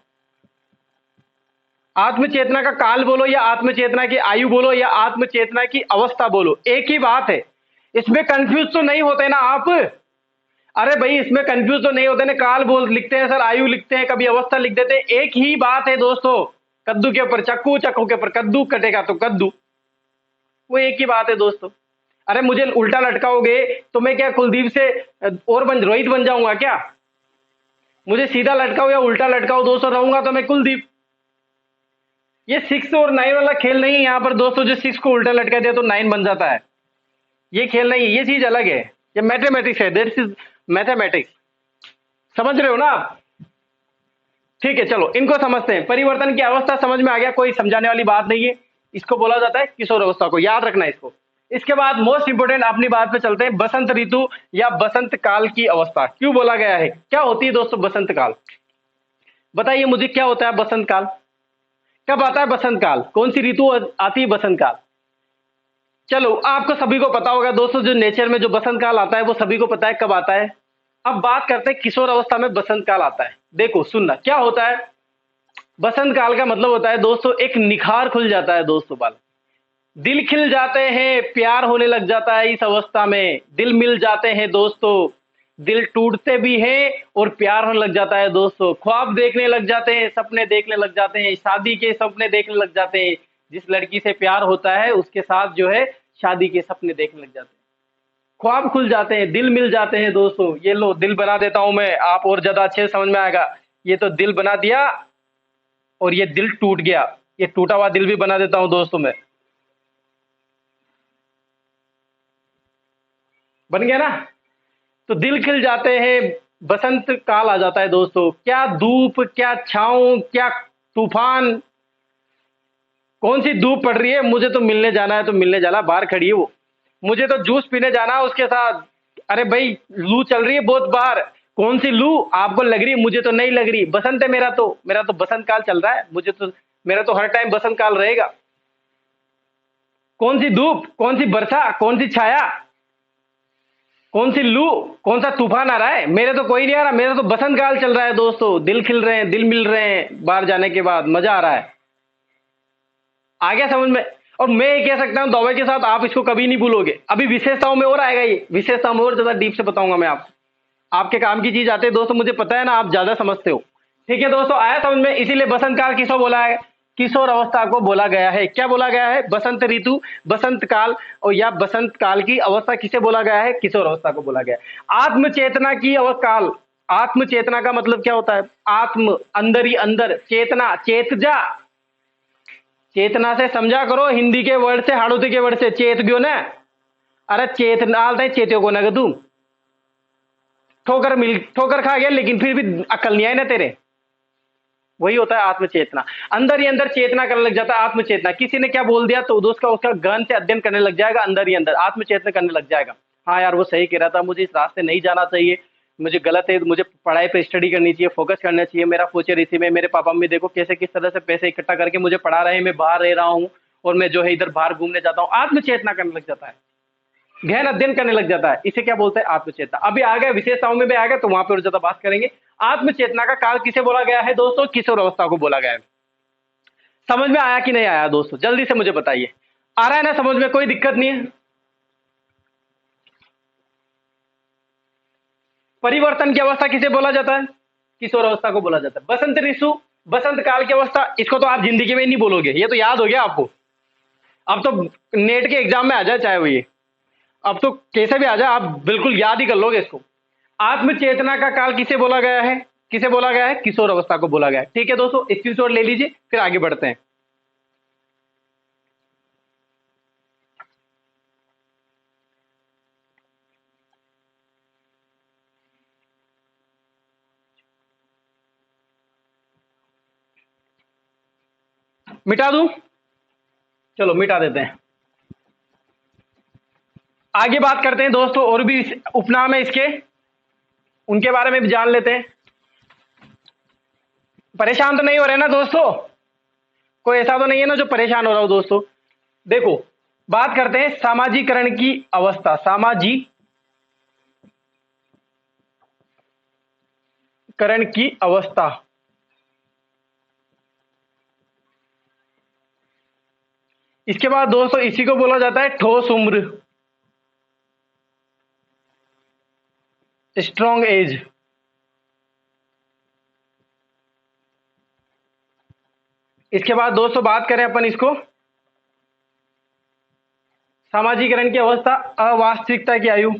आत्मचेतना का काल बोलो या आत्मचेतना की आयु बोलो या आत्मचेतना की अवस्था बोलो, एक ही बात है। इसमें कंफ्यूज तो नहीं होते ना आप? अरे भाई इसमें कंफ्यूज तो नहीं होते ना, काल बोल लिखते हैं सर, आयु लिखते हैं, कभी अवस्था लिख देते हैं, एक ही बात है दोस्तों। कद्दू के ऊपर चक्कू, चक्कू के ऊपर कद्दू, कटेगा तो कद्दू, वो एक ही बात है दोस्तों। अरे मुझे उल्टा लटकाओगे तो मैं क्या कुलदीप से और रोहित बन जाऊंगा क्या? मुझे सीधा लटकाओ या उल्टा लटकाओ दोस्तों, रहूंगा तो मैं कुलदीप। ये 6 और 9 वाला खेल नहीं है यहाँ पर दोस्तों, जो 6 को उल्टा लटका दिया तो 9 बन जाता है, ये खेल नहीं है, ये चीज अलग है। ये मैथमेटिक्स है, दिस इज मैथमेटिक्स। समझ रहे हो ना आप? ठीक है, चलो इनको समझते हैं। परिवर्तन की अवस्था समझ में आ गया, कोई समझाने वाली बात नहीं है। इसको बोला जाता है किशोर अवस्था को, याद रखना इसको। इसके बाद मोस्ट इंपोर्टेंट अपनी बात पे चलते हैं, बसंत ऋतु या बसंत काल की अवस्था क्यों बोला गया है, क्या होती है दोस्तों बसंत काल? बताइए मुझे, क्या होता है बसंत काल? कब आता है बसंत काल? कौन सी ऋतु आती है बसंत काल? चलो आपको सभी को पता होगा दोस्तों, जो नेचर में जो बसंत काल आता है वो सभी को पता है कब आता है। अब बात करते हैं किशोर अवस्था में बसंत काल आता है। देखो सुनना क्या होता है। बसंत काल का मतलब होता है दोस्तों, एक निखार खुल जाता है दोस्तों, बाल दिल खिल जाते हैं, प्यार होने लग जाता है इस अवस्था में, दिल मिल जाते हैं दोस्तों, दिल टूटते भी हैं और प्यार होने लग जाता है दोस्तों, ख्वाब देखने लग जाते हैं, सपने देखने लग जाते हैं, शादी के सपने देखने लग जाते हैं। जिस लड़की से प्यार होता है उसके साथ जो है शादी के सपने देखने लग जाते हैं, ख्वाब खुल जाते हैं, दिल मिल जाते हैं दोस्तों। ये लो दिल बना देता हूं मैं, आप और ज्यादा अच्छे से समझ में आएगा। ये तो दिल बना दिया और ये दिल टूट गया, ये टूटा हुआ दिल भी बना देता हूं दोस्तों मैं, बन गया ना? तो दिल खिल जाते हैं, बसंत काल आ जाता है दोस्तों। क्या धूप, क्या छांव, क्या तूफान, कौन सी धूप पड़ रही है, मुझे तो मिलने जाना है, तो मिलने जाना, बाहर खड़ी है वो, मुझे तो जूस पीने जाना है उसके साथ। अरे भाई लू चल रही है बहुत बाहर, कौन सी लू आपको लग रही है, मुझे तो नहीं लग रही, बसंत है मेरा तो बसंत काल चल रहा है, मुझे तो, मेरा तो हर टाइम बसंत काल रहेगा। कौन सी धूप, कौन सी बरसा, कौन सी छाया, कौन सी लू, कौन सा तूफान आ रहा है, मेरे तो कोई नहीं आ रहा, मेरा तो बसंत काल चल रहा है दोस्तों, दिल खिल रहे हैं, दिल मिल रहे हैं, बाहर जाने के बाद मजा आ रहा है। आ गया समझ में? और मैं ये कह सकता हूं दावे के साथ, आप इसको कभी नहीं भूलोगे। अभी विशेषताओं में और आएगा, ये विशेषताओं में और ज्यादा डीप से बताऊंगा मैं आपको, आपके काम की चीज आते हैं दोस्तों, मुझे पता है ना, आप ज्यादा समझते हो। ठीक है दोस्तों, आया समझ में? इसीलिए बसंत काल किसको बोला है, किशोर अवस्था को बोला गया है। क्या बोला गया है? बसंत ऋतु, बसंत काल, और या बसंत काल की अवस्था किसे बोला गया है? किशोर अवस्था को बोला गया है। आत्म चेतना की काल, आत्म चेतना का मतलब क्या होता है? आत्म, अंदर ही अंदर, चेतना, चेत जा, चेतना से समझा करो, हिंदी के वर्ड से, हाड़ोती के वर्ड से, चेत गयो ना, अरे चेतना चेत्यो को ना तू, ठोकर खा गया लेकिन फिर भी अकल नहीं आई ना तेरे, वही होता है आत्मचेतना। अंदर ही अंदर चेतना करने लग जाता है आत्मचेतना। किसी ने क्या बोल दिया तो दोस्त का उसका गहन से अध्ययन करने लग जाएगा, अंदर ही अंदर आत्मचेतना करने लग जाएगा। हाँ यार वो सही कह रहा था, मुझे इस रास्ते नहीं जाना चाहिए, मुझे गलत है, मुझे पढ़ाई पे स्टडी करनी चाहिए, फोकस करना चाहिए, मेरा फ्यूचर इसी में, मेरे पापा मम्मी देखो कैसे किस तरह से पैसे इकट्ठा करके मुझे पढ़ा रहे हैं, मैं बाहर रह रहा हूँ और मैं जो है इधर बाहर घूमने जाता हूँ, आत्मचेतना करने लग जाता है, गहन अध्ययन करने लग जाता है। इसे क्या बोलते हैं? आत्मचेतना। अभी आ गया विशेषताओं में भी आ गया, तो वहां पर और ज्यादा बात करेंगे। आत्मचेतना का काल किसे बोला गया है दोस्तों? किशोर अवस्था को बोला गया है। समझ में आया कि नहीं आया दोस्तों? जल्दी से मुझे बताइए, आ रहा है ना समझ में? कोई दिक्कत नहीं है? परिवर्तन की अवस्था किसे बोला जाता है? किशोर अवस्था को बोला जाता है। बसंत ऋतु, बसंत काल की अवस्था, इसको तो आप जिंदगी में नहीं बोलोगे, ये तो याद हो गया आपको। अब तो नेट के एग्जाम में आ जाए चाहे वो ये, अब तो कैसे भी आ जाए आप बिल्कुल याद ही कर लोगे इसको। आत्मचेतना का काल किसे बोला गया है? किसे बोला गया है? किशोर अवस्था को बोला गया है। ठीक है दोस्तों, स्क्रीनशॉट ले लीजिए, फिर आगे बढ़ते हैं। मिटा दूं? चलो मिटा देते हैं। आगे बात करते हैं दोस्तों, और भी उपनाम है इसके, उनके बारे में भी जान लेते हैं। परेशान तो नहीं हो रहे ना दोस्तों? कोई ऐसा तो नहीं है ना जो परेशान हो रहा हो दोस्तों? देखो बात करते हैं सामाजिकरण की अवस्था, सामाजिकरण की अवस्था। इसके बाद दोस्तों इसी को बोला जाता है ठोस उम्र, स्ट्रॉन्ग एज। इसके बाद दोस्तों बात करें अपन इसको, सामाजिकरण की अवस्था, अवास्तविकता की आयु।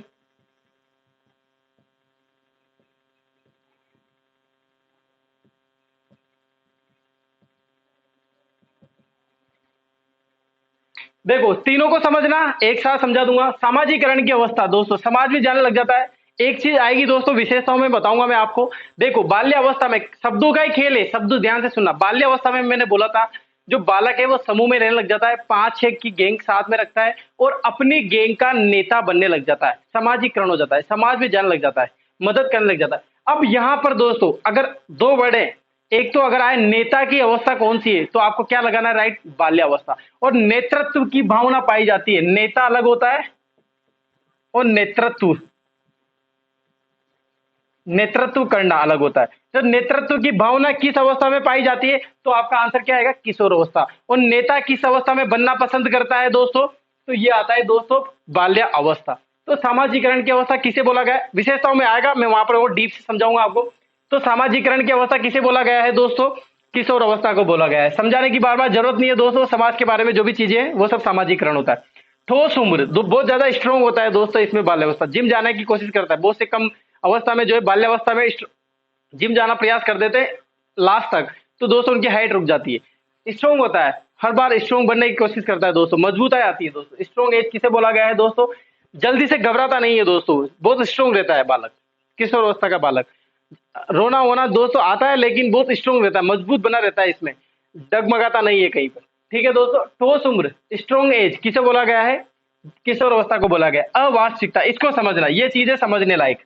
देखो तीनों को समझना, एक साथ समझा दूंगा। सामाजिकरण की अवस्था दोस्तों, समाज में जाने लग जाता है। एक चीज आएगी दोस्तों, विशेषताओं में बताऊंगा मैं आपको। देखो बाल्यावस्था में शब्दों का ही खेल है, शब्द ध्यान से सुनना। बाल्यावस्था में मैंने बोला था जो बालक है वो समूह में रहने लग जाता है, 5-6 की गैंग साथ में रखता है और अपनी गैंग का नेता बनने लग जाता है, सामाजिकरण हो जाता है, समाज में जाने लग जाता है, मदद करने लग जाता है। अब यहां पर दोस्तों अगर दो वर्ड है, एक तो अगर आए नेता की अवस्था कौन सी है तो आपको क्या लगाना है, राइट, बाल्यावस्था। और नेतृत्व की भावना पाई जाती है, नेता अलग होता है और नेतृत्व नेतृत्व करना अलग होता है। तो नेतृत्व की भावना किस अवस्था में पाई जाती है तो आपका आंसर क्या आएगा, किशोर अवस्था। और नेता किस अवस्था में बनना पसंद करता है दोस्तों, तो ये आता है दोस्तों बाल्य अवस्था। तो सामाजिकरण की अवस्था किसे बोला गया है, विशेषताओं में आएगा, मैं वहां पर और डीप से समझाऊंगा आपको। तो सामाजिकरण की अवस्था किसे बोला गया है दोस्तों, किशोर अवस्था को बोला गया है। समझाने की बार बार जरूरत नहीं है दोस्तों, समाज के बारे में जो भी चीजें हैं वो सब सामाजिकरण होता है। ठोस उम्र बहुत ज्यादा स्ट्रॉन्ग होता है दोस्तों इसमें, बाल्यावस्था जिम जाने की कोशिश करता है, बहुत से कम अवस्था में जो है बाल्यावस्था में जिम जाना प्रयास कर देते हैं लास्ट तक, तो दोस्तों उनकी हाइट रुक जाती है। स्ट्रॉन्ग होता है, हर बार स्ट्रॉन्ग बनने की कोशिश करता है दोस्तों, मजबूताई आती है दोस्तों। स्ट्रॉन्ग एज किसे बोला गया है दोस्तों, जल्दी से घबराता नहीं है दोस्तों, बहुत स्ट्रॉन्ग रहता है बालक, किशोर अवस्था का बालक। रोना वोना दोस्तों आता है लेकिन बहुत स्ट्रॉन्ग रहता है, मजबूत बना रहता है, इसमें डगमगाता नहीं है कहीं पर। ठीक है दोस्तों, ठोस उम्र स्ट्रॉन्ग एज किसे बोला गया है, किशोर अवस्था को बोला गया। अवास्तविकता, इसको समझना, ये चीजें समझने लायक।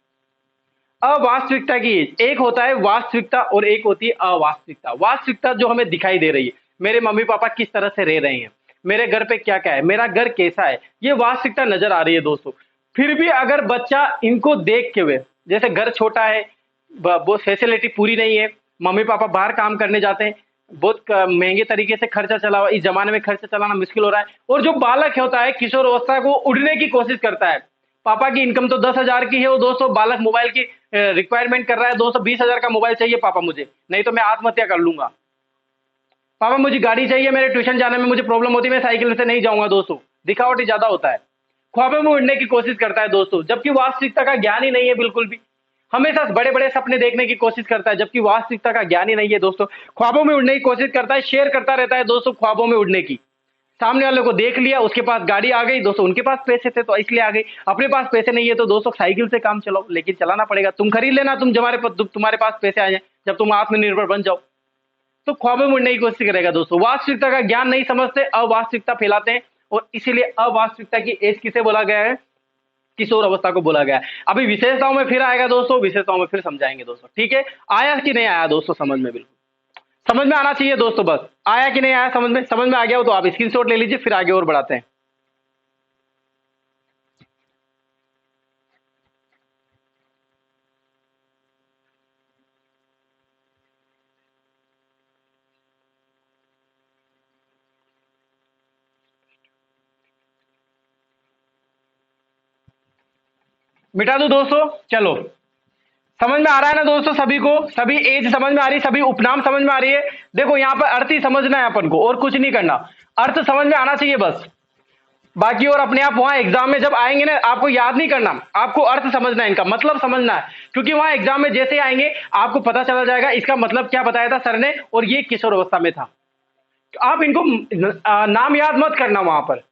अवास्तविकता की एक होता है वास्तविकता और एक होती है अवास्तविकता। वास्तविकता जो हमें दिखाई दे रही है, मेरे मम्मी पापा किस तरह से रह रहे हैं, मेरे घर पे क्या क्या है, मेरा घर कैसा है, ये वास्तविकता नजर आ रही है दोस्तों। फिर भी अगर बच्चा इनको देख के हुए, जैसे घर छोटा है, वो फैसिलिटी पूरी नहीं है, मम्मी पापा बाहर काम करने जाते हैं, बहुत महंगे तरीके से खर्चा चला हुआ, इस जमाने में खर्चा चलाना मुश्किल हो रहा है। और जो बालक होता है किशोर अवस्था को उड़ने की कोशिश करता है, पापा की इनकम तो 10,000 की है, वो दोस्तों बालक मोबाइल की रिक्वायरमेंट कर रहा है, 220,000 का मोबाइल चाहिए पापा मुझे, नहीं तो मैं आत्महत्या कर लूंगा। पापा मुझे गाड़ी चाहिए, मेरे ट्यूशन जाने में मुझे प्रॉब्लम होती है, मैं साइकिल से नहीं जाऊंगा दोस्तों। दिखावटी ज्यादा होता है, ख्वाबों में उड़ने की कोशिश करता है दोस्तों, जबकि वास्तविकता का ज्ञान ही नहीं है बिल्कुल भी। हमेशा बड़े बड़े सपने देखने की कोशिश करता है, जबकि वास्तविकता का ज्ञान ही नहीं है दोस्तों। ख्वाबों में उड़ने की कोशिश करता है, शेयर करता रहता है दोस्तों ख्वाबों में उड़ने की। सामने वाले को देख लिया, उसके पास गाड़ी आ गई दोस्तों, उनके पास पैसे थे तो इसलिए आ गई। अपने पास पैसे नहीं है तो दोस्तों साइकिल से काम चलाओ, लेकिन चलाना पड़ेगा, तुम खरीद लेना, तुम्हारे पास पैसे आ जाए जब तुम आत्मनिर्भर बन जाओ। तो ख्वाबों में उड़ने की कोशिश करेगा दोस्तों, वास्तविकता का ज्ञान नहीं समझते, अवास्तविकता फैलाते हैं, और इसीलिए अवास्तविकता की एज किसे बोला गया है, किशोर अवस्था को बोला गया है। अभी विशेषताओं में फिर आएगा दोस्तों, विशेषताओं में फिर समझाएंगे दोस्तों। ठीक है, आया कि नहीं आया दोस्तों समझ में, बिल्कुल समझ में आना चाहिए दोस्तों, बस आया कि नहीं आया समझ में आ गया हो तो आप स्क्रीनशॉट ले लीजिए, फिर आगे और बढ़ाते हैं। मिटा दो दोस्तों, चलो समझ में आ रहा है ना दोस्तों सभी को, सभी एज समझ में आ रही है, सभी उपनाम समझ में आ रही है। देखो यहाँ पर अर्थ ही समझना है अपन को, और कुछ नहीं करना, अर्थ समझ में आना चाहिए बस। बाकी और अपने आप वहां एग्जाम में जब आएंगे ना, आपको याद नहीं करना, आपको अर्थ समझना है, इनका मतलब समझना है, क्योंकि वहां एग्जाम में जैसे आएंगे आपको पता चला जाएगा इसका मतलब क्या बताया था सर ने, और ये किशोर अवस्था में था। तो आप इनको नाम याद मत करना, वहां पर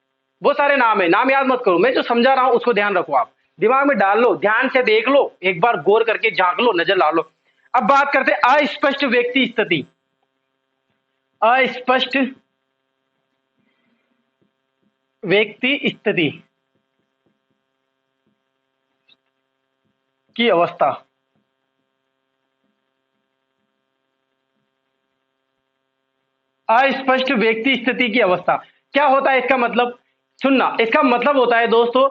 वो सारे नाम है, नाम याद मत करो, मैं जो समझा रहा हूं उसको ध्यान रखो, आप दिमाग में डाल लो, ध्यान से देख लो, एक बार गौर करके झांक लो, नजर ला लो। अब बात करते हैं अस्पष्ट व्यक्ति स्थिति। अस्पष्ट व्यक्ति स्थिति की अवस्था। अस्पष्ट व्यक्ति स्थिति की अवस्था क्या होता है, इसका मतलब सुनना, इसका मतलब होता है दोस्तों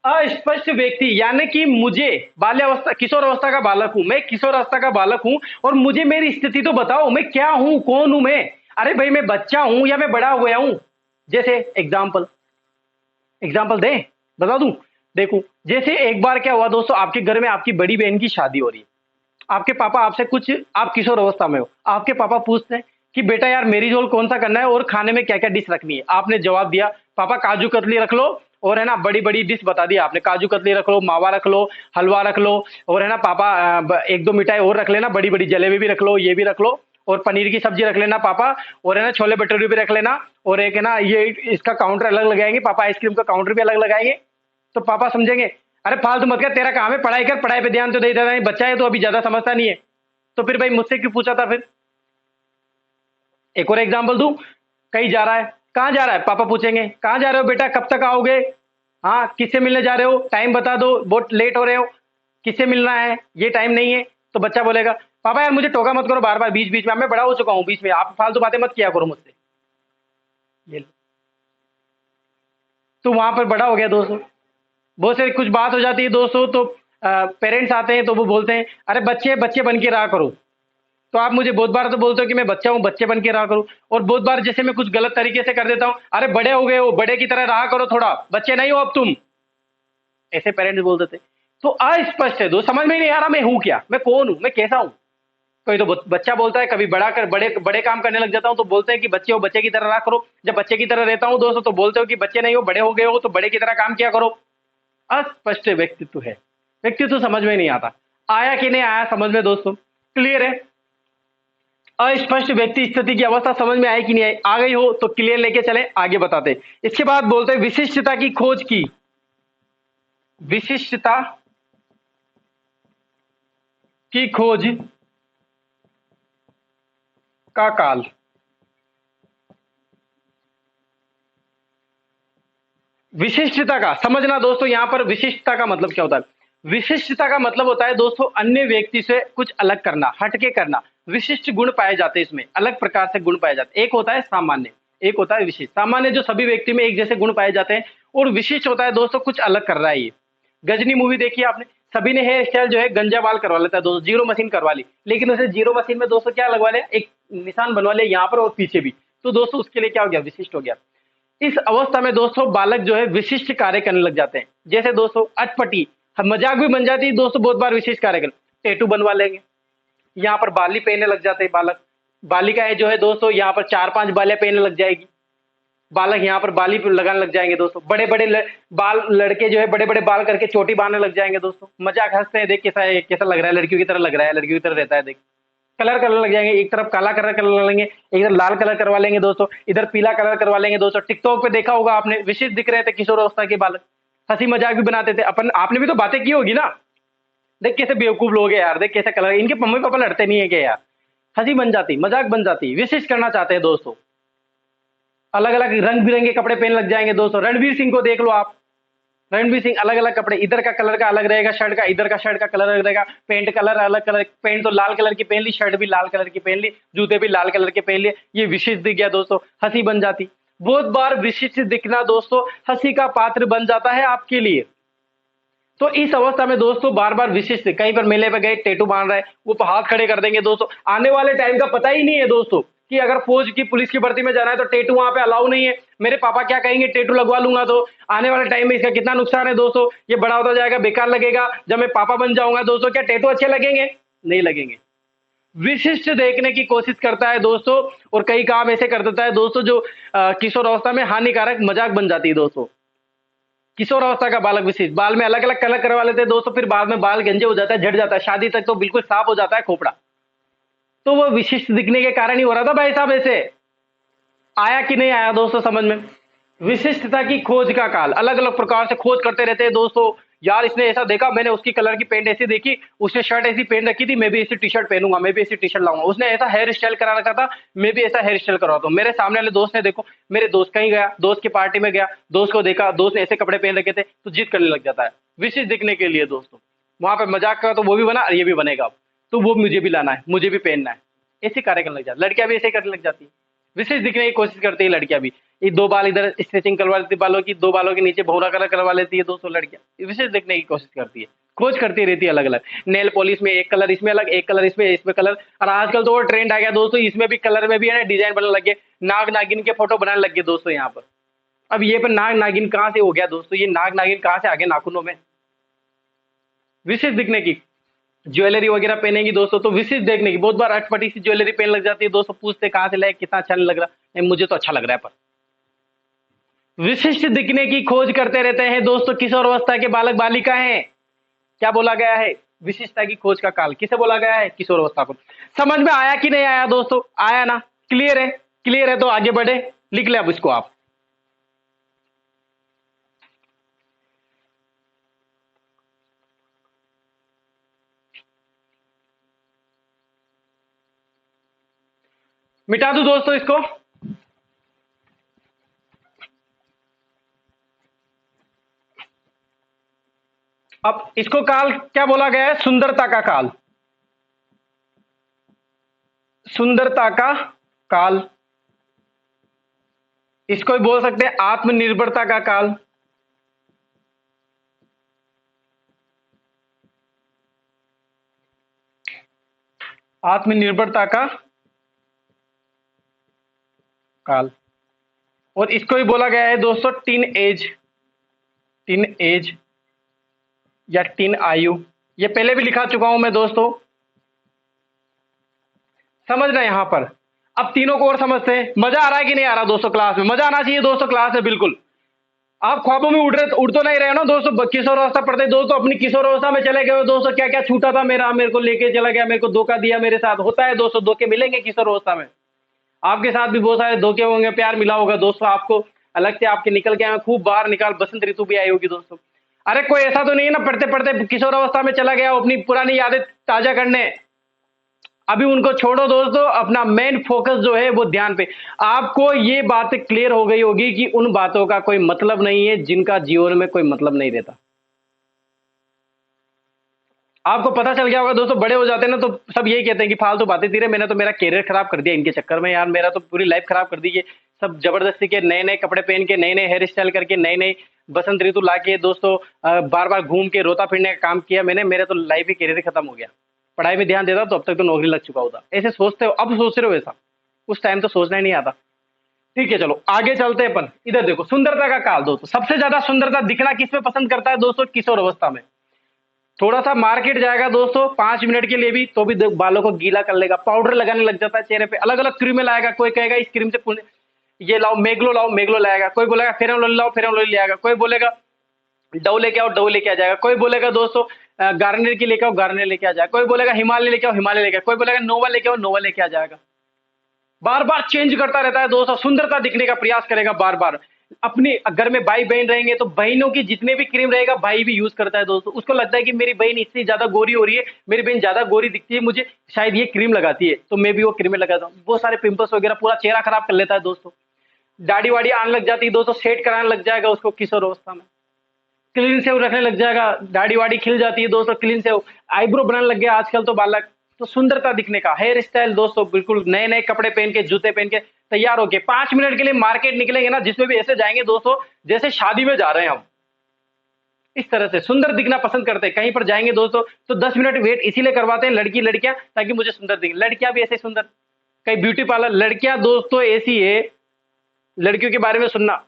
अस्पष्ट व्यक्ति, यानी कि मुझे बाल्यावस्था, किशोर अवस्था का बालक हूं मैं, किशोर अवस्था का बालक हूं, और मुझे मेरी स्थिति तो बताओ, मैं क्या हूं, कौन हूं मैं। अरे भाई मैं बच्चा हूं या मैं बड़ा हुआ हूं, जैसे एग्जाम्पल दे, बता दूं। देखो जैसे एक बार क्या हुआ दोस्तों, आपके घर में आपकी बड़ी बहन की शादी हो रही है, आपके पापा आपसे कुछ, आप किशोर अवस्था में हो, आपके पापा पूछते हैं कि बेटा यार मेरी झोल कौन सा करना है और खाने में क्या क्या डिश रखनी है। आपने जवाब दिया पापा काजू कतली रख लो, और है ना बड़ी बड़ी डिश बता दी आपने, काजू कतली रख लो, मावा रख लो, हलवा रख लो, और है ना पापा एक दो मिठाई और रख लेना, बड़ी बड़ी जलेबी भी रख लो, ये भी रख लो, और पनीर की सब्जी रख लेना पापा, और है ना छोले भटूरे भी रख लेना, और एक है ना ये इसका काउंटर अलग लगाएंगे पापा, आइसक्रीम का काउंटर भी अलग लगाएंगे। तो पापा समझेंगे अरे फालतू मत कर, तेरा काम है पढ़ाई कर, पढ़ाई पे ध्यान तो दे देता नहीं, बच्चा है तो अभी ज्यादा समझता नहीं है। तो फिर भाई मुझसे क्यों पूछा था फिर। एक और एग्जाम्पल दूं, कहीं जा रहा है, कहाँ जा रहा है पापा पूछेंगे, कहाँ जा रहे हो बेटा, कब तक आओगे, हाँ किससे मिलने जा रहे हो, टाइम बता दो, बहुत लेट हो रहे हो, किससे मिलना है, ये टाइम नहीं है। तो बच्चा बोलेगा पापा यार मुझे टोका मत करो बार बार बीच बीच में, मैं बड़ा हो चुका हूँ, बीच में आप फालतू बातें मत किया करो मुझसे। ये लो। तो वहां पर बड़ा हो गया दोस्तों। बहुत से कुछ बात हो जाती है दोस्तों, तो पेरेंट्स आते हैं तो वो बोलते हैं अरे बच्चे बच्चे बन के रहा करो। तो आप मुझे बहुत बार तो बोलते हो कि मैं बच्चा हूँ, बच्चे बन के रहा करूँ, और बहुत बार जैसे मैं कुछ गलत तरीके से कर देता हूँ, अरे बड़े हो गए हो, बड़े की तरह रहा करो थोड़ा, बच्चे नहीं हो अब तुम, ऐसे पेरेंट्स बोल देते। तो अस्पष्ट है दोस्त, समझ में ही नहीं आ रहा मैं हूँ क्या, मैं कौन हूँ, मैं कैसा हूँ। कोई तो बच्चा बोलता है, कभी बड़ा कर बड़े बड़े काम करने लग जाता हूँ तो बोलते हैं कि बच्चे हो, बच्चे की तरह रहा करो। जब बच्चे की तरह रहता हूँ दोस्तों तो बोलते हो कि बच्चे नहीं हो, बड़े हो गए हो तो बड़े की तरह काम किया करो। अस्पष्ट व्यक्तित्व है, व्यक्तित्व समझ में नहीं आता। आया कि नहीं आया समझ में दोस्तों, क्लियर है। अस्पष्ट व्यक्ति स्थिति की अवस्था समझ में आई कि नहीं आई, आ गई हो तो क्लियर लेके चले आगे बताते। इसके बाद बोलते हैं विशिष्टता की खोज की, विशिष्टता की खोज का काल। विशिष्टता का समझना दोस्तों, यहां पर विशिष्टता का मतलब क्या होता है। विशिष्टता का मतलब होता है दोस्तों अन्य व्यक्ति से कुछ अलग करना, हटके करना। विशिष्ट गुण पाए जाते हैं इसमें, अलग प्रकार से गुण पाए जाते हैं। एक होता है सामान्य, एक होता है विशिष्ट। सामान्य जो सभी व्यक्ति में एक जैसे गुण पाए जाते हैं, और विशिष्ट होता है दोस्तों कुछ अलग कर रहा है ये। गजनी मूवी देखी आपने, सभी ने हेयर स्टाइल जो है गंजा बाल करवा लेता है दोस्तों, जीरो मशीन करवा ली, लेकिन उसे जीरो मशीन में दोस्तों क्या लगवा लिया, एक निशान बनवा लिया यहाँ पर और पीछे भी। तो दोस्तों उसके लिए क्या हो गया, विशिष्ट हो गया। इस अवस्था में दोस्तों बालक जो है विशिष्ट कार्य करने लग जाते हैं। जैसे दोस्तों अटपटी, मजाक भी बन जाती है दोस्तों, बहुत बार विशिष्ट कार्य कर, टेटू बनवा लेंगे, यहाँ पर बाली पहनने लग जाते हैं बालक। बालिकाएं जो है दोस्तों यहाँ पर 4-5 बालियां पहनने लग जाएगी, बालक यहाँ पर बाली लगाने लग जाएंगे दोस्तों। बड़े बड़े बाल लड़के जो है बड़े बड़े बाल करके चोटी बांधने लग जाएंगे दोस्तों। मजाक हंसते हैं, देख कैसा है, कैसा लग रहा है, लड़कियों की तरह लग रहा है, लड़कियों की तरह रहता है देख। कलर करने लग जाएंगे, एक तरफ काला कलर करने लेंगे, इधर लाल कलर करवा लेंगे दोस्तों, इधर पीला कलर करवा लेंगे दोस्तों। टिकटॉक पे देखा होगा आपने, विशिष्ट दिख रहे थे किशोर अवस्था के बालक, हंसी मजाक भी बनाते थे अपन, आपने भी तो बातें की होगी ना। देख कैसे बेवकूफ लोग हैं यार, देख कैसे कलर, इनके मम्मी पापा लड़ते नहीं है क्या यार, हंसी बन जाती, मजाक बन जाती। विशिष्ट करना चाहते हैं दोस्तों, अलग अलग रंग बिरंगे कपड़े पहन लग जाएंगे दोस्तों। रणवीर सिंह को देख लो आप, रणवीर सिंह अलग अलग कपड़े, इधर का कलर का अलग रहेगा शर्ट का, इधर का शर्ट का कलर अलग रहेगा, पेंट कलर अलग कलर, पेंट तो लाल कलर की पहन ली, शर्ट भी लाल कलर की पहन ली, जूते भी लाल कलर के पहन लिए, ये विशिष्ट दिख गया दोस्तों, हंसी बन जाती। बहुत बार विशिष्ट दिखना दोस्तों हंसी का पात्र बन जाता है आपके लिए। तो इस अवस्था में दोस्तों बार बार विशिष्ट, कहीं पर मेले पे गए टेटू बांध रहा है, वो हाथ खड़े कर देंगे दोस्तों। आने वाले टाइम का पता ही नहीं है दोस्तों कि अगर फौज की पुलिस की भर्ती में जाना है तो टेटू वहां पे अलाउ नहीं है। मेरे पापा क्या कहेंगे, टेटू लगवा लूंगा तो आने वाले टाइम में इसका कितना नुकसान है दोस्तों, ये बड़ा होता जाएगा, बेकार लगेगा। जब मैं पापा बन जाऊंगा दोस्तों क्या टेटू अच्छे लगेंगे, नहीं लगेंगे। विशिष्ट देखने की कोशिश करता है दोस्तों, और कई काम ऐसे कर देता है दोस्तों जो किशोर अवस्था में हानिकारक मजाक बन जाती है दोस्तों। किशोर अवस्था का बालक विशिष्ट, बाल में अलग अलग कलर करवा लेते हैं दोस्तों, फिर बाद में बाल गंजे हो जाता है, झड़ जाता है, शादी तक तो बिल्कुल साफ हो जाता है खोपड़ा। तो वो विशिष्ट दिखने के कारण ही हो रहा था भाई साहब ऐसे। आया कि नहीं आया दोस्तों समझ में। विशिष्टता की खोज का काल, अलग अलग प्रकार से खोज करते रहते हैं दोस्तों। यार इसने ऐसा देखा, मैंने उसकी कलर की पेंट ऐसी देखी, उसने शर्ट ऐसी पहन रखी थी, मैं भी ऐसी टी शर्ट पहनूंगा, मैं भी ऐसी टी शर्ट लाऊंगा। उसने ऐसा हेयर स्टाइल करा रखा था, मैं भी ऐसा हेयर स्टाइल करवाता हूँ। मेरे सामने वाले दोस्त ने देखो, मेरे दोस्त कहीं गया, दोस्त की पार्टी में गया, दोस्त को देखा, दोस्त ने ऐसे कपड़े पहन रखे थे, तो जिद करने लग जाता है विशिष्ट दिखने के लिए दोस्तों। वहां पर मजाक करा तो वो भी बना, ये भी बनेगा, तो वो मुझे भी लाना है, मुझे भी पहनना है, ऐसे कार्य करने लग जाता। लड़कियां भी ऐसे करने लग जाती है, विशेष दिखने की कोशिश करती है लड़कियां भी। ये 2 बाल इधर स्ट्रेचिंग करवा लेती है बालों की, 2 बालों के नीचे भौरा कलर करवा लेती है दोस्तों लड़कियां, विशेष दिखने की कोशिश करती है, खोज करती रहती है अलग अलग। नेल पॉलिश में एक कलर, इसमें अलग एक कलर, इसमें कलर। और आजकल तो वो ट्रेंड आ गया दोस्तों, इसमें भी कलर में भी है ना डिजाइन बनने लग गए, नाग नागिन के फोटो बनाने लग गए दोस्तों यहाँ पर। अब ये पर नाग नागिन कहाँ से हो गया दोस्तों, ये नाग नागिन कहाँ से आ गए नाखूनों में। विशेष दिखने की ज्वेलरी वगैरह पहनेंगी दोस्तों, तो विशिष्ट देखने की, बहुत बार अटपटी सी ज्वेलरी पहन लग जाती है दोस्तों, पूछते कहाँ से लाए, कितना अच्छा नहीं लग रहा, नहीं मुझे तो अच्छा लग रहा है। पर विशिष्ट दिखने की खोज करते रहते हैं दोस्तों किशोर अवस्था के बालक बालिका हैं। क्या बोला गया है, विशिष्टता की खोज का काल किसे बोला गया है, किशोर अवस्था को। समझ में आया कि नहीं आया दोस्तों? आया ना? क्लियर है? क्लियर है तो आगे बढ़े, लिख ले अब इसको आप। मिटा दूं दोस्तों इसको? अब इसको काल क्या बोला गया है? सुंदरता का काल। सुंदरता का काल। इसको भी बोल सकते हैं आत्मनिर्भरता का काल। आत्मनिर्भरता का काल। और इसको भी बोला गया है दोस्तों टीन एज। टीन एज या टीन आयु। ये पहले भी लिखा चुका हूं मैं दोस्तों, समझना यहां पर। अब तीनों को और समझते हैं। मजा आ रहा है कि नहीं आ रहा दोस्तों? क्लास में मजा आना चाहिए दोस्तों, क्लास है बिल्कुल। आप ख्वाबों में उड़ तो नहीं रहे हो ना दोस्तों? किशोर अवस्था पढ़ते दोस्तों, अपनी किशोर अवस्था में चले गए हो दोस्तों। क्या क्या छूटा था मेरा, मेरे को लेके चला गया, मेरे को धोखा दिया, मेरे साथ होता है दोस्तों, धोखे मिलेंगे किशोर अवस्था में। आपके साथ भी बहुत सारे धोखे होंगे, प्यार मिला होगा दोस्तों आपको, अलग से आपके निकल के आए, खूब बाहर निकाल, बसंत ऋतु भी आई होगी दोस्तों। अरे कोई ऐसा तो नहीं है ना पढ़ते पढ़ते किशोर अवस्था में चला गया अपनी पुरानी यादें ताजा करने? अभी उनको छोड़ो दोस्तों, अपना मेन फोकस जो है वो ध्यान पे। आपको ये बात क्लियर हो गई होगी कि उन बातों का कोई मतलब नहीं है जिनका जीवन में कोई मतलब नहीं रहता। आपको पता चल गया होगा दोस्तों, बड़े हो जाते हैं ना तो सब यही कहते हैं कि फालतू बातें थी रे, मैंने तो मेरा कैरियर खराब कर दिया इनके चक्कर में यार, मेरा तो पूरी लाइफ खराब कर दी। ये सब जबरदस्ती के नए नए कपड़े पहन के, नए नए हेयर स्टाइल करके, नए नए बसंत ऋतु ला के दोस्तों बार बार घूम के रोता फिरने का काम किया मैंने, मेरा तो लाइफ ही कैरियर खत्म हो गया। पढ़ाई में ध्यान देता तो अब तक तो नौकरी लग चुका होता। ऐसे सोचते हो, अब सोच रहे हो ऐसा, उस टाइम तो सोचना ही नहीं आता। ठीक है चलो आगे चलते हैं अपन। इधर देखो, सुंदरता का काल दोस्तों, सबसे ज्यादा सुंदरता दिखना किस में पसंद करता है दोस्तों? किशोर अवस्था में। थोड़ा सा मार्केट जाएगा दोस्तों 5 मिनट के लिए भी तो भी बालों को गीला कर लेगा, पाउडर लगाने लग जाता है चेहरे पे, अलग अलग क्रीमें लाएगा। कोई कहेगा इस क्रीम से ये लाओ मेगलो लाएगा, कोई बोलेगा फेयर एंड लवली लाओ, फेयर एंड लवली लाएगा, कोई बोलेगा डव लेके आओ, डव लेके आ जाएगा, कोई बोलेगा दोस्तों गार्नियर की लेके आओ, गार्नियर लेके आ जाएगा, कोई बोलेगा हिमालय लेके आओ, हिमालय लेके आओ, कोई बोलेगा नोवा लेके आओ, नोवा लेके आ जाएगा। बार बार चेंज करता रहता है दोस्तों, सुंदरता दिखने का प्रयास करेगा बार बार। अपने घर में भाई बहन रहेंगे तो बहनों की जितने भी क्रीम रहेगा भाई भी यूज करता है दोस्तों। उसको लगता है कि मेरी बहन इससे ज्यादा गोरी हो रही है, मेरी बहन ज्यादा गोरी दिखती है, मुझे शायद ये क्रीम लगाती है तो मैं भी वो क्रीमें लगाता हूँ। बहुत सारे पिंपल्स वगैरह, पूरा चेहरा खराब कर लेता है दोस्तों। दाढ़ी वाड़ी आने लग जाती है दोस्तों, सेट कराने लग जाएगा उसको किशोर अवस्था में। क्लीन सेव रखने लग जाएगा, दाढ़ी वाड़ी खिल जाती है दोस्तों, क्लीन सेव। आईब्रो बनाने लग गया आजकल तो बालक। तो सुंदरता दिखने का हेयर स्टाइल दोस्तों, बिल्कुल नए नए कपड़े पहन के, जूते पहन के तैयार होके 5 मिनट के लिए मार्केट निकलेंगे ना, जिसमें भी ऐसे जाएंगे दोस्तों जैसे शादी में जा रहे हैं हम। इस तरह से सुंदर दिखना पसंद करते हैं। कहीं पर जाएंगे दोस्तों तो 10 मिनट वेट इसीलिए करवाते हैं लड़की लड़कियां, ताकि मुझे सुंदर दिखे। लड़कियां भी ऐसे सुंदर, कहीं ब्यूटी पार्लर, लड़कियां दोस्तों ऐसी है, लड़कियों के बारे में सुनना,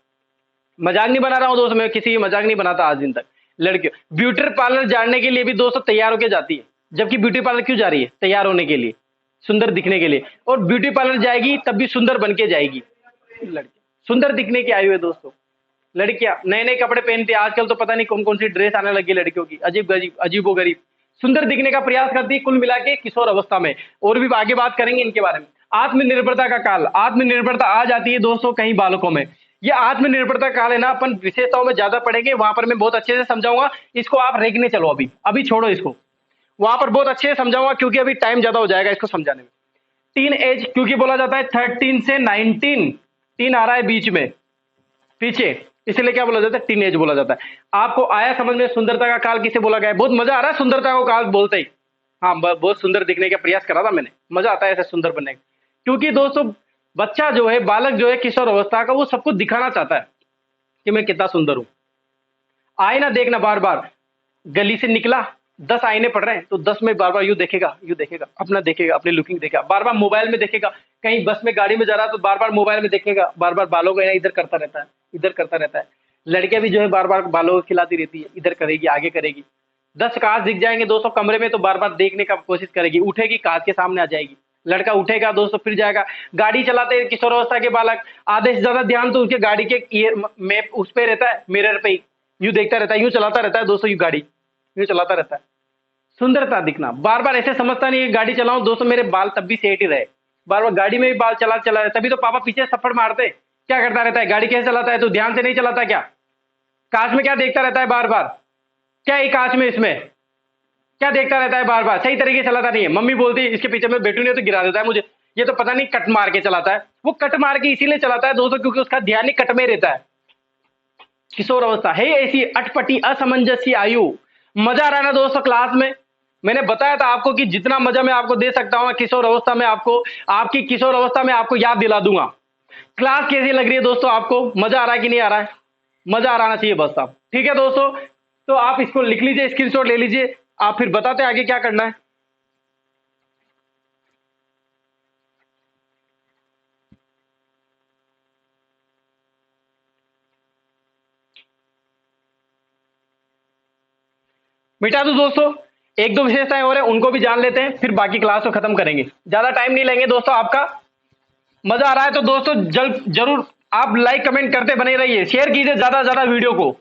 मजाक नहीं बना रहा हूं दोस्तों, मैं किसी की मजाक नहीं बनाता आज दिन तक। लड़कियों ब्यूटी पार्लर जाने के लिए भी दोस्तों तैयार होके जाती है, जबकि ब्यूटी पार्लर क्यों जा रही है? तैयार होने के लिए, सुंदर दिखने के लिए। और ब्यूटी पार्लर जाएगी तब भी सुंदर बन के जाएगी। लड़की सुंदर दिखने की आयु है दोस्तों। लड़कियां नए नए कपड़े पहनती है आजकल, तो पता नहीं कौन कौन सी ड्रेस आने लगी लड़कियों की, अजीब गरीब, अजीबो गरीब। सुंदर दिखने का प्रयास करती है कुल मिला के किशोर अवस्था में। और भी आगे बात करेंगे इनके बारे में। आत्मनिर्भरता का काल, आत्मनिर्भरता आ जाती है दोस्तों कहीं बालकों में। ये आत्मनिर्भरता काल है ना, अपन विशेषताओं में ज्यादा पढ़ेंगे, वहां पर मैं बहुत अच्छे से समझाऊंगा। इसको आप रेखने चलो, अभी अभी छोड़ो इसको, वहां पर बहुत अच्छे से समझाऊंगा क्योंकि अभी टाइम ज्यादा हो जाएगा इसको समझाने में। टीन एज क्योंकि बोला जाता है 13 से 19, टीन आ रहा है बीच में पीछे, इसलिए क्या बोला जाता है? टीन एज बोला जाता है। आपको आया समझ में सुंदरता का काल किसे बोला गया है? बहुत मजा आ रहा है सुंदरता को काल बोलते ही। हाँ, बहुत सुंदर दिखने का प्रयास करा था मैंने, मजा आता है ऐसे सुंदर बनने का। क्योंकि दोस्तों बच्चा जो है, बालक जो है किशोर अवस्था का, वो सबको दिखाना चाहता है कि मैं कितना सुंदर हूं। आईना देखना बार बार, गली से निकला 10 आईने पड़ रहे हैं तो 10 में बार बार यूं देखेगा, यूं देखेगा, अपना देखेगा, अपनी लुकिंग देखेगा, बार बार मोबाइल में देखेगा, कहीं बस में गाड़ी में जा रहा है तो बार बार मोबाइल में देखेगा, बार बार बालों को इधर करता रहता है, इधर करता रहता है। लड़कियां भी जो है बार बार बालों को खिलाती रहती है, इधर करेगी, आगे करेगी। 10 कांच दिख जाएंगे दोस्तों कमरे में तो बार बार देखने का कोशिश करेगी, उठेगी कांच के सामने आ जाएगी। लड़का उठेगा दोस्तों फिर जाएगा। गाड़ी चलाते हैं किशोर अवस्था के बालक, आधे से ज्यादा ध्यान तो उसके गाड़ी के ईयर मैप उस पे रहता है, मिरर पे ही यूं देखता रहता है, यूं चलाता रहता है दोस्तों, यूं गाड़ी यूं चलाता रहता है। सुंदरता दिखना, बार बार ऐसे समझता नहीं है गाड़ी चलाऊं दोस्तों मेरे बाल तब भी सेट ही रहे, बार बार गाड़ी में भी बाल चला चला रहे, तभी तो पापा पीछे थप्पड़ मारते। क्या करता रहता है, गाड़ी कैसे चलाता है, तो ध्यान से नहीं चलाता क्या, कांच में क्या देखता रहता है बार बार, क्या है कांच में, इसमें क्या देखता रहता है बार बार, सही तरीके से चलाता नहीं है। मम्मी बोलती है इसके पीछे में बैठू नहीं है तो गिरा देता है मुझे, ये तो पता नहीं कट मार के चलाता है। वो कट मार के इसीलिए चलाता है दोस्तों क्योंकि उसका ध्यान ही कट में रहता है। किशोर अवस्था है ऐसी अटपटी असमंजस आयु। मजा आ रहा है ना दोस्तों क्लास में, मैंने बताया था आपको कि जितना मजा मैं आपको दे सकता हूं किशोर अवस्था में आपको, आपकी किशोर अवस्था में आपको याद दिला दूंगा। क्लास कैसी लग रही है दोस्तों, आपको मजा आ रहा है कि नहीं आ रहा है, मजा आ रहा चाहिए बस साहब, ठीक है दोस्तों। तो आप इसको लिख लीजिए, स्क्रीनशॉट ले लीजिए, आप फिर बताते हैं आगे क्या करना है। मिटा दो दोस्तों, एक दो विशेषताएं और है उनको भी जान लेते हैं, फिर बाकी क्लास को खत्म करेंगे, ज्यादा टाइम नहीं लेंगे दोस्तों आपका। मजा आ रहा है तो दोस्तों जरूर आप लाइक कमेंट करते बने रहिए, शेयर कीजिए ज्यादा से ज्यादा वीडियो को,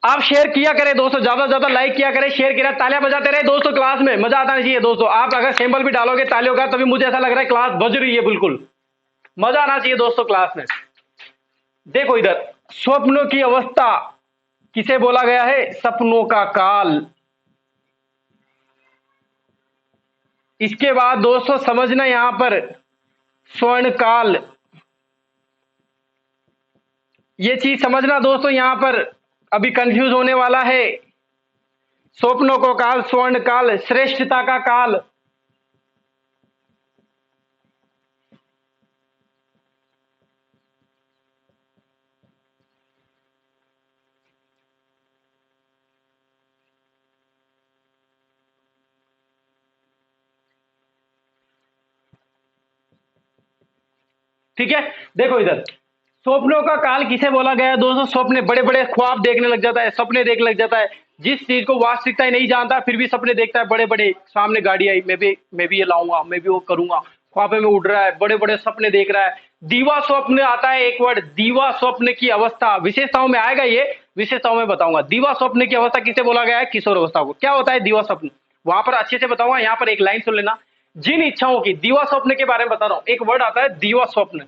आप शेयर किया करें दोस्तों, ज्यादा से ज्यादा लाइक किया करें, शेयर किया, तालियां बजाते रहे दोस्तों, क्लास में मजा आता चाहिए दोस्तों। आप अगर सिंबल भी डालोगे तालियों का तभी मुझे ऐसा लग रहा है क्लास बज रही है, बिल्कुल मजा आना चाहिए दोस्तों क्लास में। देखो इधर, स्वप्नों की अवस्था किसे बोला गया है, सपनों का काल। इसके बाद दोस्तों समझना यहां पर स्वर्ण काल, ये चीज समझना दोस्तों, यहां पर अभी कंफ्यूज होने वाला है। स्वप्नों को काल, स्वर्ण काल, श्रेष्ठता का काल। ठीक है, देखो इधर, स्वप्नों का काल किसे बोला गया है दोस्तों, स्वप्ने, बड़े बड़े ख्वाब देखने लग जाता है, सपने देखने लग जाता है, जिस चीज को वास्तविकता ही नहीं जानता फिर भी सपने देखता है, बड़े बड़े, सामने गाड़ी आई, मैं भी ये लाऊंगा, मैं भी वो करूंगा, ख्वाबे में उड़ रहा है, बड़े बड़े सपने देख रहा है। दीवा स्वप्न आता है एक वर्ड, दीवा स्वप्न की अवस्था, विशेषताओं में आएगा ये, विशेषताओं में बताऊंगा। दीवा स्वप्न की अवस्था किसे बोला गया है, किशोर अवस्था को। क्या होता है दीवा स्वप्न, वहां पर अच्छे से बताऊंगा, यहाँ पर एक लाइन सुन लेना, जिन इच्छाओं की, दीवा स्वप्न के बारे में बता रहा हूं, एक वर्ड आता है दीवा स्वप्न।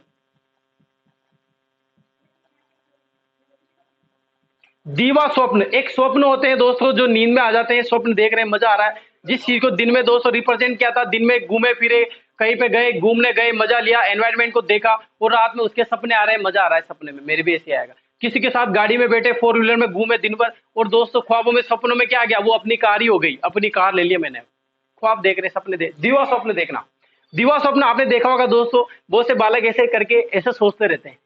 दीवा स्वप्न एक स्वप्न होते हैं दोस्तों जो नींद में आ जाते हैं, स्वप्न देख रहे हैं, मजा आ रहा है, जिस चीज को दिन में दोस्तों रिप्रेजेंट किया था, दिन में घूमे फिरे, कहीं पे गए, घूमने गए, मजा लिया, एनवायरनमेंट को देखा, और रात में उसके सपने आ रहे हैं, मजा आ रहा है सपने में, मेरे भी ऐसे आएगा। किसी के साथ गाड़ी में बैठे, फोर व्हीलर में घूमे दिन भर, और दोस्तों ख्वाबों में, सपनों में क्या आ गया, वो अपनी कार ही हो गई, अपनी कार ले लिया मैंने, ख्वाब देख रहे, सपने देख, दीवा स्वप्न देखना। दीवा स्वप्न आपने देखा होगा दोस्तों, बहुत से बालक ऐसे करके ऐसे सोचते रहते हैं,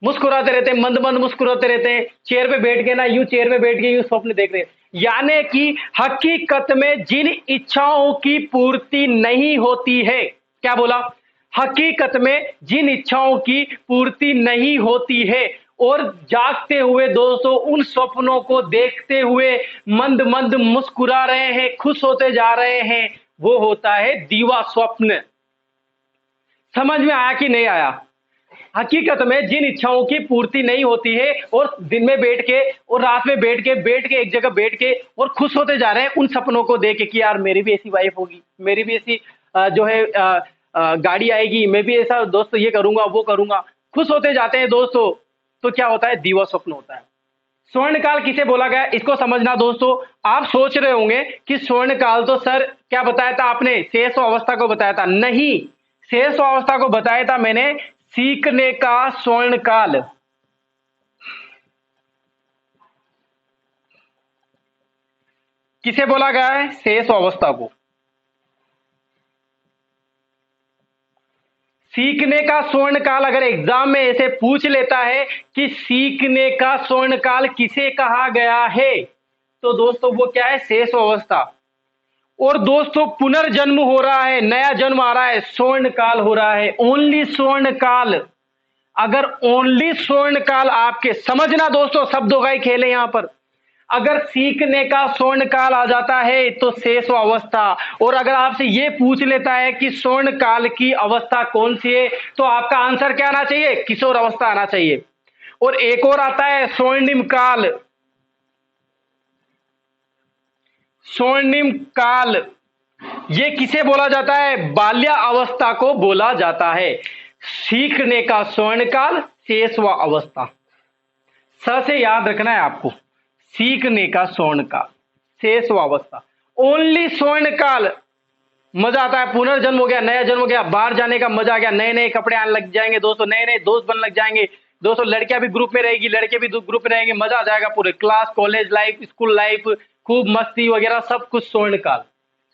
मुस्कुराते रहते हैं, मंद मंद मुस्कुराते रहते हैं, चेयर पे बैठ के ना, यूं चेयर पे बैठ के यूं स्वप्न देख रहे हैं। यानी कि हकीकत में जिन इच्छाओं की पूर्ति नहीं होती है, क्या बोला, हकीकत में जिन इच्छाओं की पूर्ति नहीं होती है, और जागते हुए दोस्तों उन स्वप्नों को देखते हुए मंद मंद मुस्कुरा रहे हैं, खुश होते जा रहे हैं, वो होता है दीवा स्वप्न। समझ में आया कि नहीं आया। हकीकत में जिन इच्छाओं की पूर्ति नहीं होती है, और दिन में बैठ के और रात में बैठ के एक जगह बैठ के और खुश होते जा रहे हैं उन सपनों को देख के कि यार मेरी भी ऐसी वाइफ होगी, मेरी भी ऐसी जो है गाड़ी आएगी, मैं भी ऐसा दोस्तों ये करूंगा वो करूंगा, खुश होते जाते हैं दोस्तों। तो क्या होता है, दीवा स्वप्न होता है। स्वर्ण काल किसे बोला गया, इसको समझना दोस्तों। आप सोच रहे होंगे कि स्वर्ण काल तो सर क्या बताया था आपने, शेष अवस्था को बताया था, नहीं, शेष अवस्था को बताया था मैंने सीखने का स्वर्ण काल। किसे बोला गया है, शेष अवस्था को। सीखने का स्वर्ण काल अगर एग्जाम में ऐसे पूछ लेता है कि सीखने का स्वर्ण काल किसे कहा गया है, तो दोस्तों वो क्या है, शेष अवस्था। और दोस्तों पुनर्जन्म हो रहा है, नया जन्म आ रहा है, स्वर्ण काल हो रहा है, ओनली स्वर्ण काल। अगर ओनली स्वर्ण काल आपके, समझना दोस्तों, शब्दों का ही खेल है यहां पर। अगर सीखने का स्वर्ण काल आ जाता है तो शेष अवस्था, और अगर आपसे ये पूछ लेता है कि स्वर्ण काल की अवस्था कौन सी है, तो आपका आंसर क्या आना चाहिए, किशोर अवस्था आना चाहिए। और एक और आता है स्वर्णिम काल, स्वर्णिम काल, ये किसे बोला जाता है? बाल्यावस्था को बोला जाता है। सीखने का स्वर्ण काल, शेष व अवस्था। स से याद रखना है आपको, सीखने का स्वर्ण काल, शेष व अवस्था। ओनली स्वर्ण काल, मजा आता है, पुनर्जन्म हो गया, नया जन्म हो गया, बाहर जाने का मजा आ गया, नए नए कपड़े आने लग जाएंगे दोस्तों, नए नए दोस्त बनने लग जाएंगे दोस्तों, लड़कियां भी ग्रुप में रहेगी, लड़के भी ग्रुप में रहेंगे, मजा आ जाएगा पूरे। Class, college life, school life, खूब मस्ती वगैरह सब कुछ स्वर्ण काल।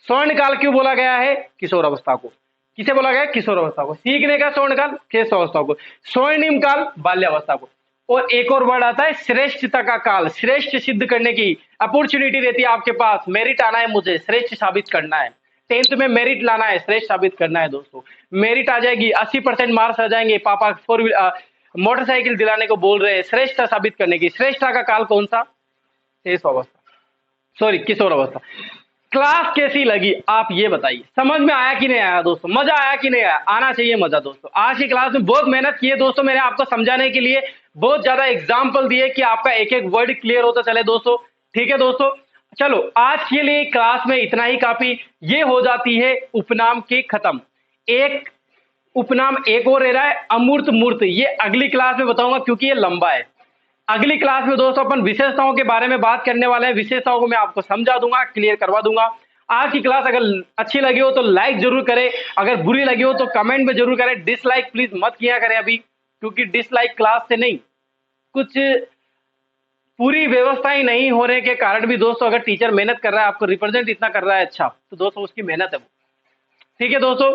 स्वर्ण काल क्यों बोला गया है? किशोर अवस्था को। किसे बोला गया है? किशोर अवस्था को। सीखने का स्वर्ण काल, शेष अवस्था को। स्वर्णिम काल, बाल्यावस्था को। और एक और वर्ड आता है श्रेष्ठता का काल, श्रेष्ठ सिद्ध करने की अपॉर्चुनिटी रहती है आपके पास, मेरिट आना है, मुझे श्रेष्ठ साबित करना है, 10th में मेरिट लाना है, श्रेष्ठ साबित करना है दोस्तों। मेरिट आ जाएगी, 80% मार्क्स आ जाएंगे, पापा मोटरसाइकिल दिलाने को बोल रहे हैं, श्रेष्ठता साबित करने की। श्रेष्ठता का काल कौन सा? शेष अवस्था, सॉरी किशोर अवस्था। क्लास कैसी लगी आप ये बताइए, समझ में आया कि नहीं आया दोस्तों? मजा आया कि नहीं आया? आना चाहिए मजा दोस्तों। आज की क्लास में बहुत मेहनत की है दोस्तों मैंने आपको समझाने के लिए, बहुत ज्यादा एग्जाम्पल दिए कि आपका एक एक वर्ड क्लियर होता चले दोस्तों। ठीक है दोस्तों, चलो आज के लिए क्लास में इतना ही काफी। ये हो जाती है उपनाम की खत्म। एक उपनाम एक और रह रहा है, अमूर्त मूर्त, ये अगली क्लास में बताऊंगा क्योंकि ये लंबा है। अगली क्लास में दोस्तों अपन विशेषताओं के बारे में बात करने वाले हैं, विशेषताओं को मैं आपको समझा दूंगा, क्लियर करवा दूंगा। आज की क्लास अगर अच्छी लगी हो तो लाइक जरूर करें, अगर बुरी लगी हो तो कमेंट में जरूर करें। डिसलाइक प्लीज मत किया करें अभी, क्योंकि डिसलाइक क्लास से नहीं, कुछ पूरी व्यवस्थाएं नहीं होने के कारण भी दोस्तों, अगर टीचर मेहनत कर रहा है, आपको रिप्रेजेंट इतना कर रहा है अच्छा, तो दोस्तों उसकी मेहनत है वो। ठीक है दोस्तों,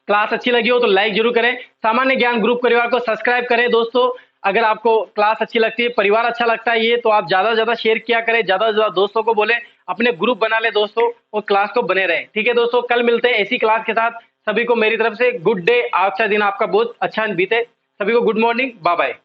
क्लास अच्छी लगी हो तो लाइक जरूर करें, सामान्य ज्ञान ग्रुप परिवार को सब्सक्राइब करें दोस्तों। अगर आपको क्लास अच्छी लगती है, परिवार अच्छा लगता है ये, तो आप ज्यादा से ज्यादा शेयर किया करें, ज्यादा से ज्यादा दोस्तों को बोले, अपने ग्रुप बना ले दोस्तों, और क्लास को बने रहे। ठीक है दोस्तों, कल मिलते हैं ऐसी क्लास के साथ। सभी को मेरी तरफ से गुड डे, आज का दिन आपका बहुत अच्छा बीते। सभी को गुड मॉर्निंग, बाय बाय।